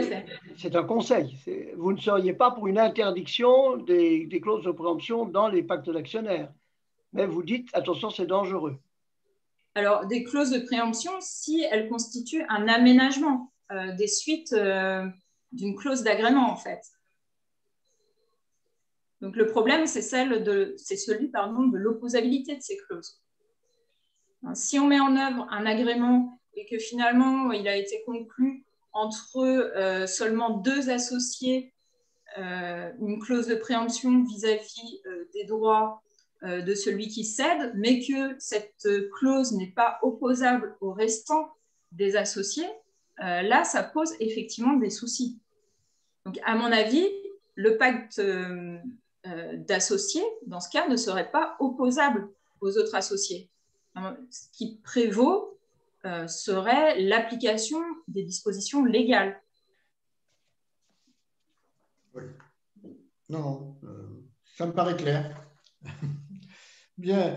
c'est un conseil. Vous ne seriez pas pour une interdiction des clauses de préemption dans les pactes d'actionnaires. Mais vous dites, attention, c'est dangereux. Alors, des clauses de préemption, si elles constituent un aménagement des suites d'une clause d'agrément, en fait. Donc, le problème, c'est celui de l'opposabilité de ces clauses. Si on met en œuvre un agrément et que finalement, il a été conclu entre seulement deux associés, une clause de préemption vis-à-vis des droits de celui qui cède, mais que cette clause n'est pas opposable au restant des associés, là, ça pose effectivement des soucis. Donc, à mon avis, le pacte d'associés, dans ce cas, ne serait pas opposable aux autres associés. Ce qui prévaut serait l'application des dispositions légales. Oui. Non, ça me paraît clair. Bien.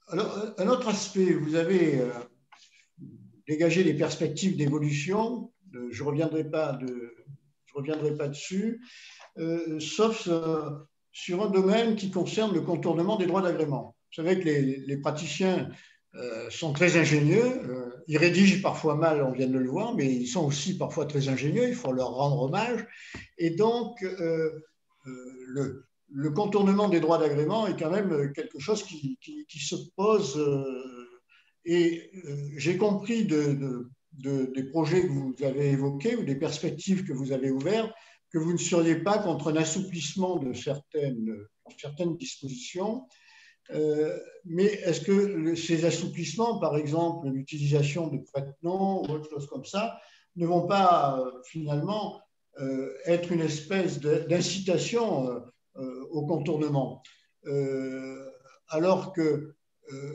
Alors, un autre aspect, vous avez dégagé des perspectives d'évolution. Je ne reviendrai pas dessus, sauf sur un domaine qui concerne le contournement des droits d'agrément. Vous savez que les praticiens sont très ingénieux. Ils rédigent parfois mal, on vient de le voir, mais ils sont aussi parfois très ingénieux. Il faut leur rendre hommage. Et donc, le contournement des droits d'agrément est quand même quelque chose qui se pose. Et j'ai compris des projets que vous avez évoqués ou des perspectives que vous avez ouvertes que vous ne seriez pas contre un assouplissement de certaines dispositions. Mais est-ce que ces assouplissements, par exemple l'utilisation de prête-noms ou autre chose comme ça, ne vont pas finalement être une espèce d'incitation au contournement. Alors que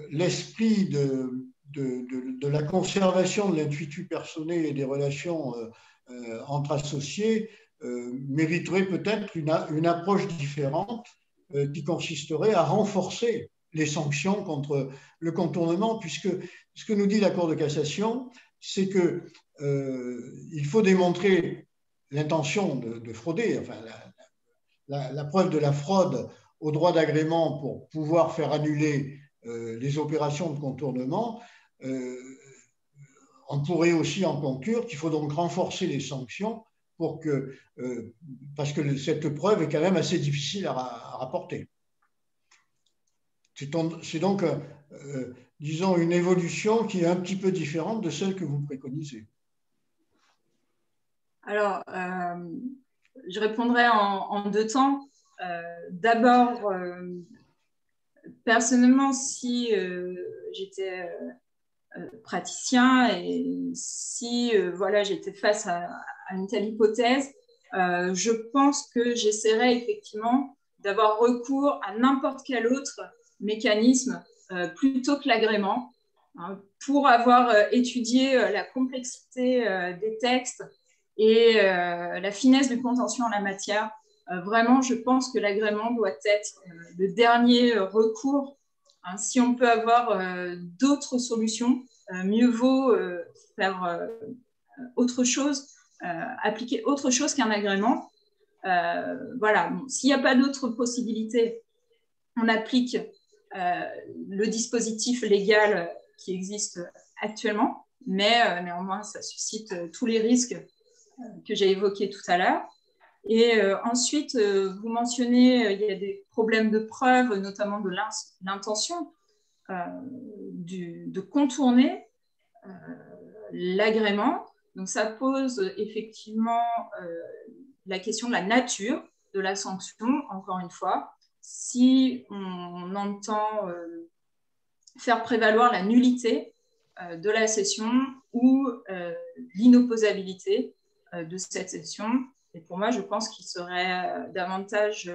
l'esprit de la conservation de l'intuitu personnel et des relations entre associés mériterait peut-être une approche différente qui consisterait à renforcer les sanctions contre le contournement, puisque ce que nous dit la Cour de cassation, c'est qu'il faut démontrer l'intention de frauder, enfin la preuve de la fraude au droit d'agrément pour pouvoir faire annuler les opérations de contournement. On pourrait aussi en conclure qu'il faut donc renforcer les sanctions pour que, parce que cette preuve est quand même assez difficile à rapporter. C'est donc, disons, une évolution qui est un petit peu différente de celle que vous préconisez. Alors, je répondrai en deux temps. D'abord, personnellement, si j'étais praticien et si voilà, j'étais face à une telle hypothèse, je pense que j'essaierais effectivement d'avoir recours à n'importe quel autre mécanisme plutôt que l'agrément, hein, pour avoir étudié la complexité des textes et la finesse du contentieux en la matière. Vraiment, je pense que l'agrément doit être le dernier recours. Hein, si on peut avoir d'autres solutions, mieux vaut faire autre chose, appliquer autre chose qu'un agrément. Voilà. Bon, s'il n'y a pas d'autres possibilités, on applique le dispositif légal qui existe actuellement, mais néanmoins, ça suscite tous les risques que j'ai évoqués tout à l'heure. Et ensuite, vous mentionnez, il y a des problèmes de preuve, notamment de l'intention de contourner l'agrément. Donc, ça pose effectivement la question de la nature de la sanction, encore une fois. Si on entend faire prévaloir la nullité de la cession ou l'inopposabilité de cette cession. Et pour moi, je pense qu'il serait davantage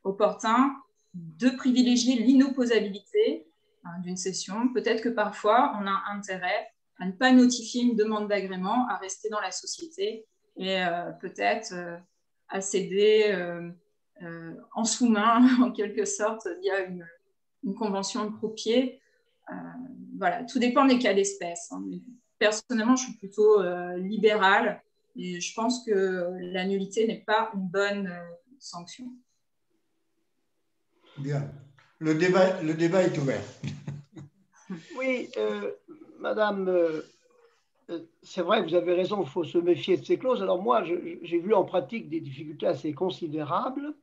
opportun de privilégier l'inopposabilité d'une cession. Peut-être que parfois, on a intérêt à ne pas notifier une demande d'agrément, à rester dans la société et peut-être à céder en sous-main, en quelque sorte, via une convention de croupier. Voilà, tout dépend des cas d'espèce. Hein. Personnellement, je suis plutôt libérale et je pense que la nullité n'est pas une bonne sanction. Bien. Le débat est ouvert. Oui, madame, c'est vrai que vous avez raison, il faut se méfier de ces clauses. Alors moi, j'ai vu en pratique des difficultés assez considérables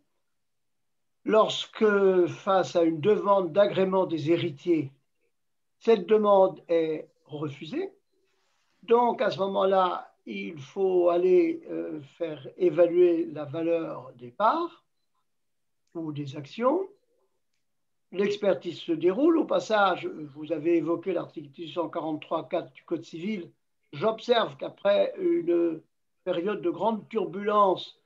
lorsque, face à une demande d'agrément des héritiers, cette demande est refusée. Donc, à ce moment-là, il faut aller faire évaluer la valeur des parts ou des actions. L'expertise se déroule. Au passage, vous avez évoqué l'article 1843.4 du Code civil. J'observe qu'après une période de grande turbulence,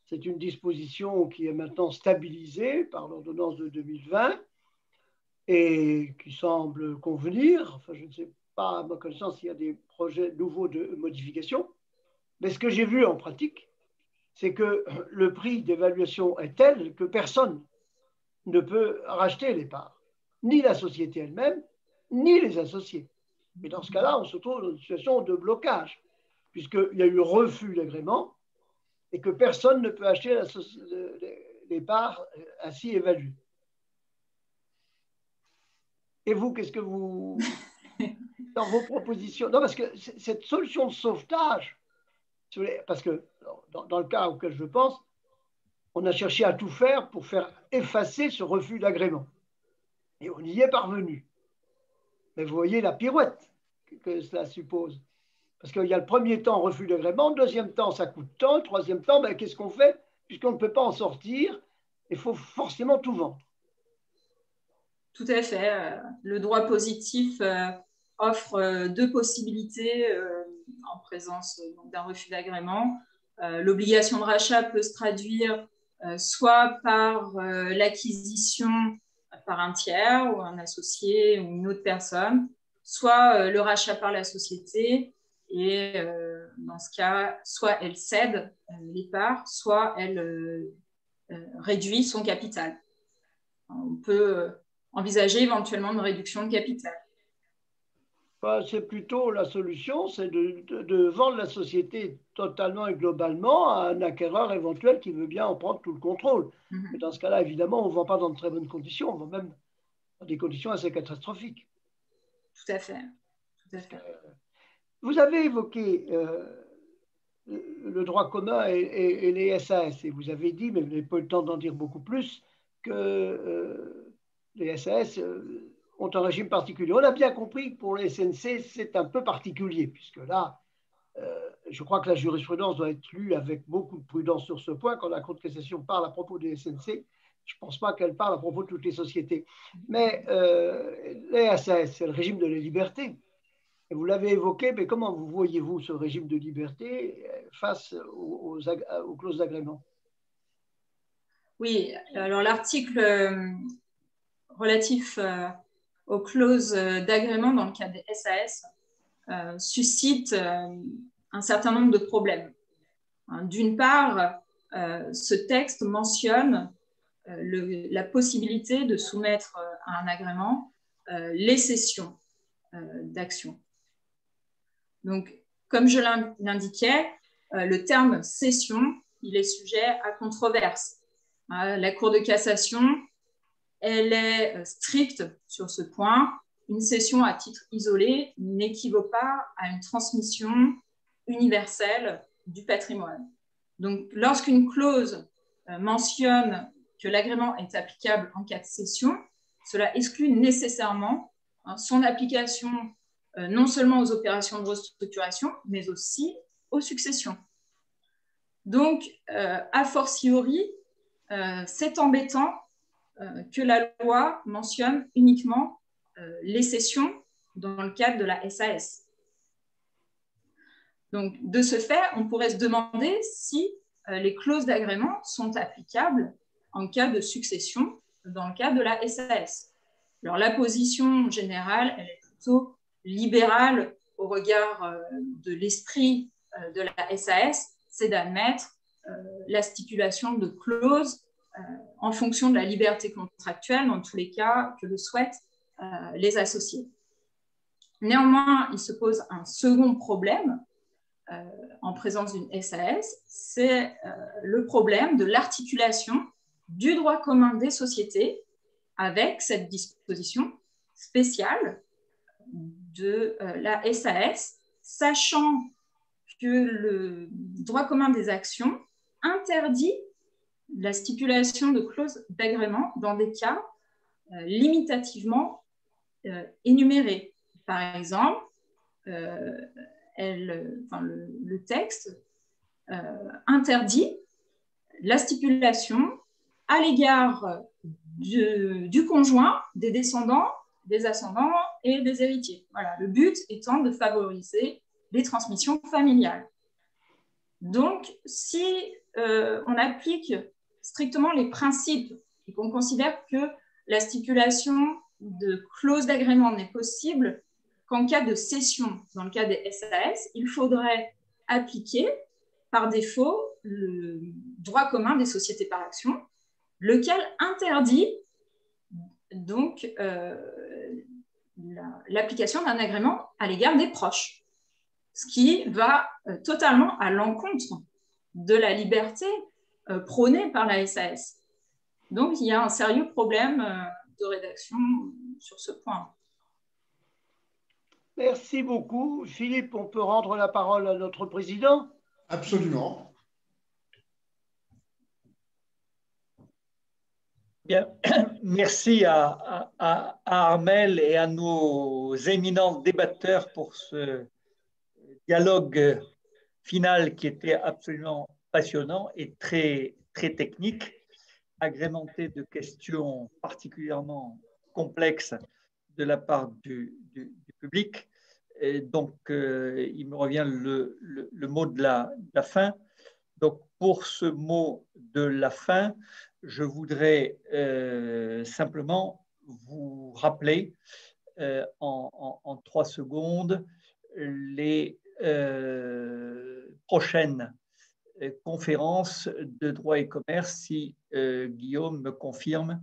c'est une disposition qui est maintenant stabilisée par l'ordonnance de 2020 et qui semble convenir. Enfin, je ne sais pas, à ma connaissance, s'il y a des projets nouveaux de modification. Mais ce que j'ai vu en pratique, c'est que le prix d'évaluation est tel que personne ne peut racheter les parts, ni la société elle-même, ni les associés. Et dans ce cas-là, on se trouve dans une situation de blocage, puisqu'il y a eu refus d'agrément et que personne ne peut acheter les parts ainsi évaluées. Et vous, qu'est-ce que vous... dans vos propositions... Non, parce que cette solution de sauvetage, parce que dans le cas auquel je pense, on a cherché à tout faire pour faire effacer ce refus d'agrément. Et on y est parvenu. Mais vous voyez la pirouette que cela suppose. Parce qu'il y a le premier temps, refus d'agrément, deuxième temps, ça coûte tant, troisième temps, ben, qu'est-ce qu'on fait? Puisqu'on ne peut pas en sortir, il faut forcément tout vendre. Tout à fait. Le droit positif offre deux possibilités en présence d'un refus d'agrément. L'obligation de rachat peut se traduire soit par l'acquisition par un tiers ou un associé ou une autre personne, soit le rachat par la société. Et dans ce cas, soit elle cède les parts, soit elle réduit son capital. On peut envisager éventuellement une réduction de capital. C'est plutôt la solution, c'est de vendre la société totalement et globalement à un acquéreur éventuel qui veut bien en prendre tout le contrôle. Mais dans ce cas-là, évidemment, on ne vend pas dans de très bonnes conditions, on vend même dans des conditions assez catastrophiques. Tout à fait. Tout à fait. Vous avez évoqué le droit commun et les SAS, et vous avez dit, mais vous n'avez pas eu le temps d'en dire beaucoup plus, que les SAS ont un régime particulier. On a bien compris que pour les SNC, c'est un peu particulier, puisque là, je crois que la jurisprudence doit être lue avec beaucoup de prudence sur ce point. Quand la Cour de cassation parle à propos des SNC, je ne pense pas qu'elle parle à propos de toutes les sociétés. Mais les SAS, c'est le régime de la liberté. Et vous l'avez évoqué, mais comment vous voyez-vous ce régime de liberté face aux clauses d'agrément? Oui, alors l'article relatif aux clauses d'agrément dans le cadre des SAS suscite un certain nombre de problèmes. D'une part, ce texte mentionne la possibilité de soumettre à un agrément les cessions d'actions. Donc, comme je l'indiquais, le terme cession, il est sujet à controverse. La Cour de cassation, elle est stricte sur ce point. Une cession à titre isolé n'équivaut pas à une transmission universelle du patrimoine. Donc, lorsqu'une clause mentionne que l'agrément est applicable en cas de cession, cela exclut nécessairement son application non seulement aux opérations de restructuration, mais aussi aux successions. Donc, a fortiori, c'est embêtant que la loi mentionne uniquement les cessions dans le cadre de la SAS. Donc, de ce fait, on pourrait se demander si les clauses d'agrément sont applicables en cas de succession dans le cadre de la SAS. Alors, la position générale, elle est plutôt libérale au regard de l'esprit de la SAS, c'est d'admettre la stipulation de clauses en fonction de la liberté contractuelle, dans tous les cas que le souhaitent les associés. Néanmoins, il se pose un second problème en présence d'une SAS, c'est le problème de l'articulation du droit commun des sociétés avec cette disposition spéciale de la SAS, sachant que le droit commun des actions interdit la stipulation de clauses d'agrément dans des cas limitativement énumérés. Par exemple, le texte interdit la stipulation à l'égard du conjoint, des descendants, des ascendants et des héritiers. Voilà, le but étant de favoriser les transmissions familiales. Donc, si on applique strictement les principes et qu'on considère que la stipulation de clause d'agrément n'est possible qu'en cas de cession, dans le cas des SAS, il faudrait appliquer par défaut le droit commun des sociétés par action, lequel interdit donc l'application d'un agrément à l'égard des proches, ce qui va totalement à l'encontre de la liberté prônée par la SAS. Donc, il y a un sérieux problème de rédaction sur ce point. Merci beaucoup. Philippe, on peut rendre la parole à notre président? Absolument. Bien, merci à Armelle et à nos éminents débatteurs pour ce dialogue final qui était absolument passionnant et très, très technique, agrémenté de questions particulièrement complexes de la part du public. Et donc, il me revient le mot de la fin. Donc, pour ce mot de la fin, je voudrais simplement vous rappeler en 3 secondes les prochaines conférences de droit et commerce, si Guillaume me confirme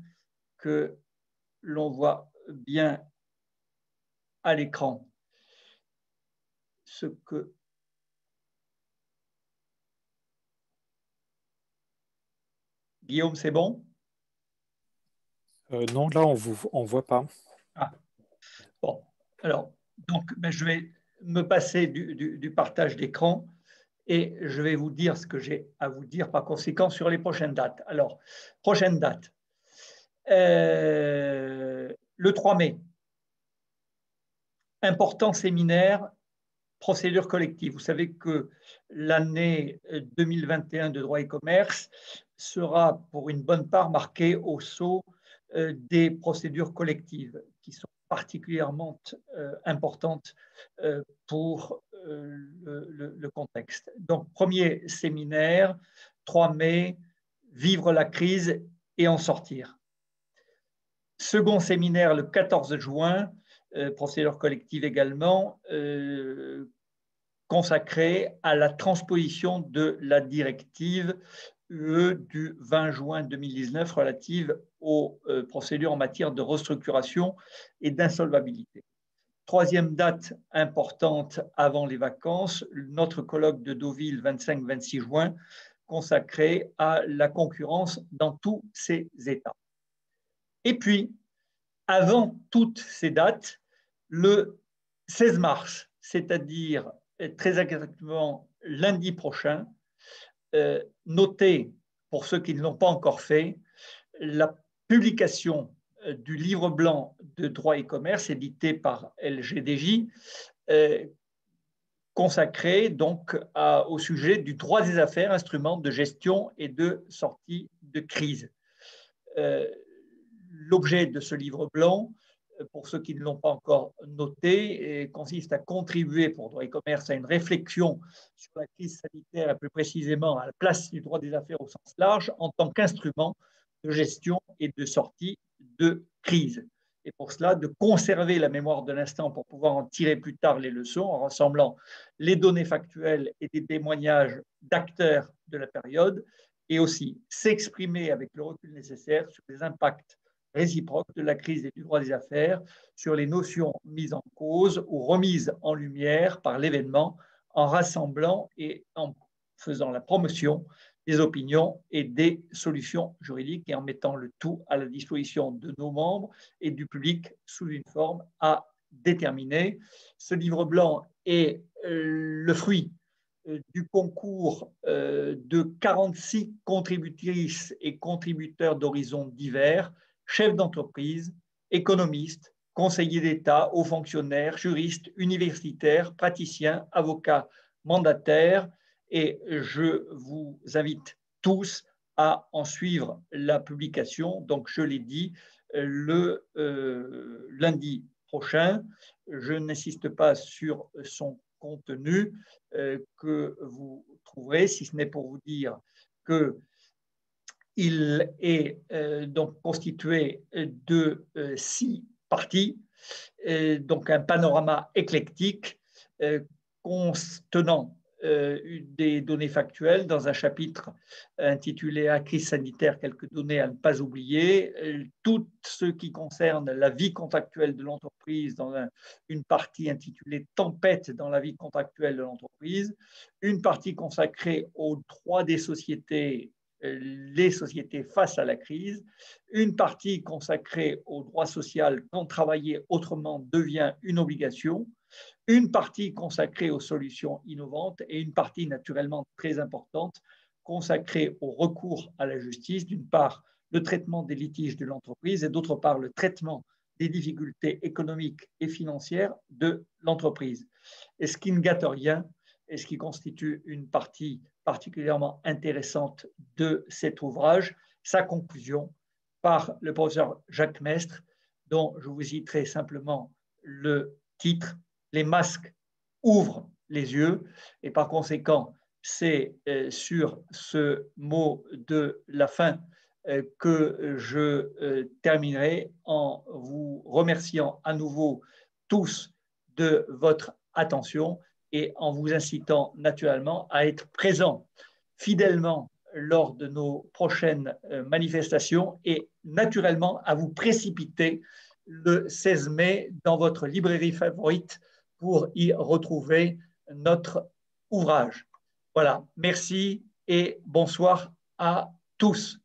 que l'on voit bien à l'écran ce que Guillaume, c'est bon? Non, là, on voit pas. Ah. Bon, alors, donc, je vais me passer du partage d'écran et je vais vous dire ce que j'ai à vous dire par conséquent sur les prochaines dates. Alors, prochaine date. Le 3 mai, important séminaire, procédure collective. Vous savez que l'année 2021 de droit et commerce sera pour une bonne part marquée au sceau des procédures collectives qui sont particulièrement importantes pour le contexte. Donc, premier séminaire, 3 mai, vivre la crise et en sortir. Second séminaire, le 14 juin, procédure collective également, consacré à la transposition de la directive UE du 20 juin 2019 relative aux procédures en matière de restructuration et d'insolvabilité. Troisième date importante avant les vacances, notre colloque de Deauville 25-26 juin, consacré à la concurrence dans tous ses états. Et puis, avant toutes ces dates, le 16 mars, c'est-à-dire très exactement lundi prochain, notez, pour ceux qui ne l'ont pas encore fait, la publication du livre blanc de droit et commerce édité par LGDJ, consacré donc au sujet du droit des affaires, instrument de gestion et de sortie de crise. L'objet de ce livre blanc, pour ceux qui ne l'ont pas encore noté, consiste à contribuer pour droit et commerce à une réflexion sur la crise sanitaire et plus précisément à la place du droit des affaires au sens large en tant qu'instrument de gestion et de sortie de crise. Et pour cela, de conserver la mémoire de l'instant pour pouvoir en tirer plus tard les leçons en rassemblant les données factuelles et des témoignages d'acteurs de la période et aussi s'exprimer avec le recul nécessaire sur les impacts réciproques de la crise et du droit des affaires sur les notions mises en cause ou remises en lumière par l'événement en rassemblant et en faisant la promotion des opinions et des solutions juridiques et en mettant le tout à la disposition de nos membres et du public sous une forme à déterminer. Ce livre blanc est le fruit du concours de 46 contributrices et contributeurs d'horizons divers, chefs d'entreprise, économistes, conseillers d'État, hauts fonctionnaires, juristes, universitaires, praticiens, avocats, mandataires, et je vous invite tous à en suivre la publication. Donc, je l'ai dit, le lundi prochain. Je n'insiste pas sur son contenu que vous trouverez, si ce n'est pour vous dire que il est donc constitué de 6 parties, donc un panorama éclectique contenant des données factuelles dans un chapitre intitulé « À crise sanitaire, quelques données à ne pas oublier », tout ce qui concerne la vie contractuelle de l'entreprise dans une partie intitulée « Tempête dans la vie contractuelle de l'entreprise », une partie consacrée aux droits des sociétés, les sociétés face à la crise, une partie consacrée au droit social quand travailler autrement devient une obligation, une partie consacrée aux solutions innovantes et une partie naturellement très importante consacrée au recours à la justice, d'une part le traitement des litiges de l'entreprise et d'autre part le traitement des difficultés économiques et financières de l'entreprise. Et ce qui ne gâte rien et ce qui constitue une partie particulièrement intéressante de cet ouvrage, sa conclusion par le professeur Jacques Mestre, dont je vous citerai simplement le titre « Les masques ouvrent les yeux » et par conséquent, c'est sur ce mot de la fin que je terminerai en vous remerciant à nouveau tous de votre attention et en vous incitant naturellement à être présents fidèlement lors de nos prochaines manifestations et naturellement à vous précipiter le 16 mai dans votre librairie favorite pour y retrouver notre ouvrage. Voilà, merci et bonsoir à tous.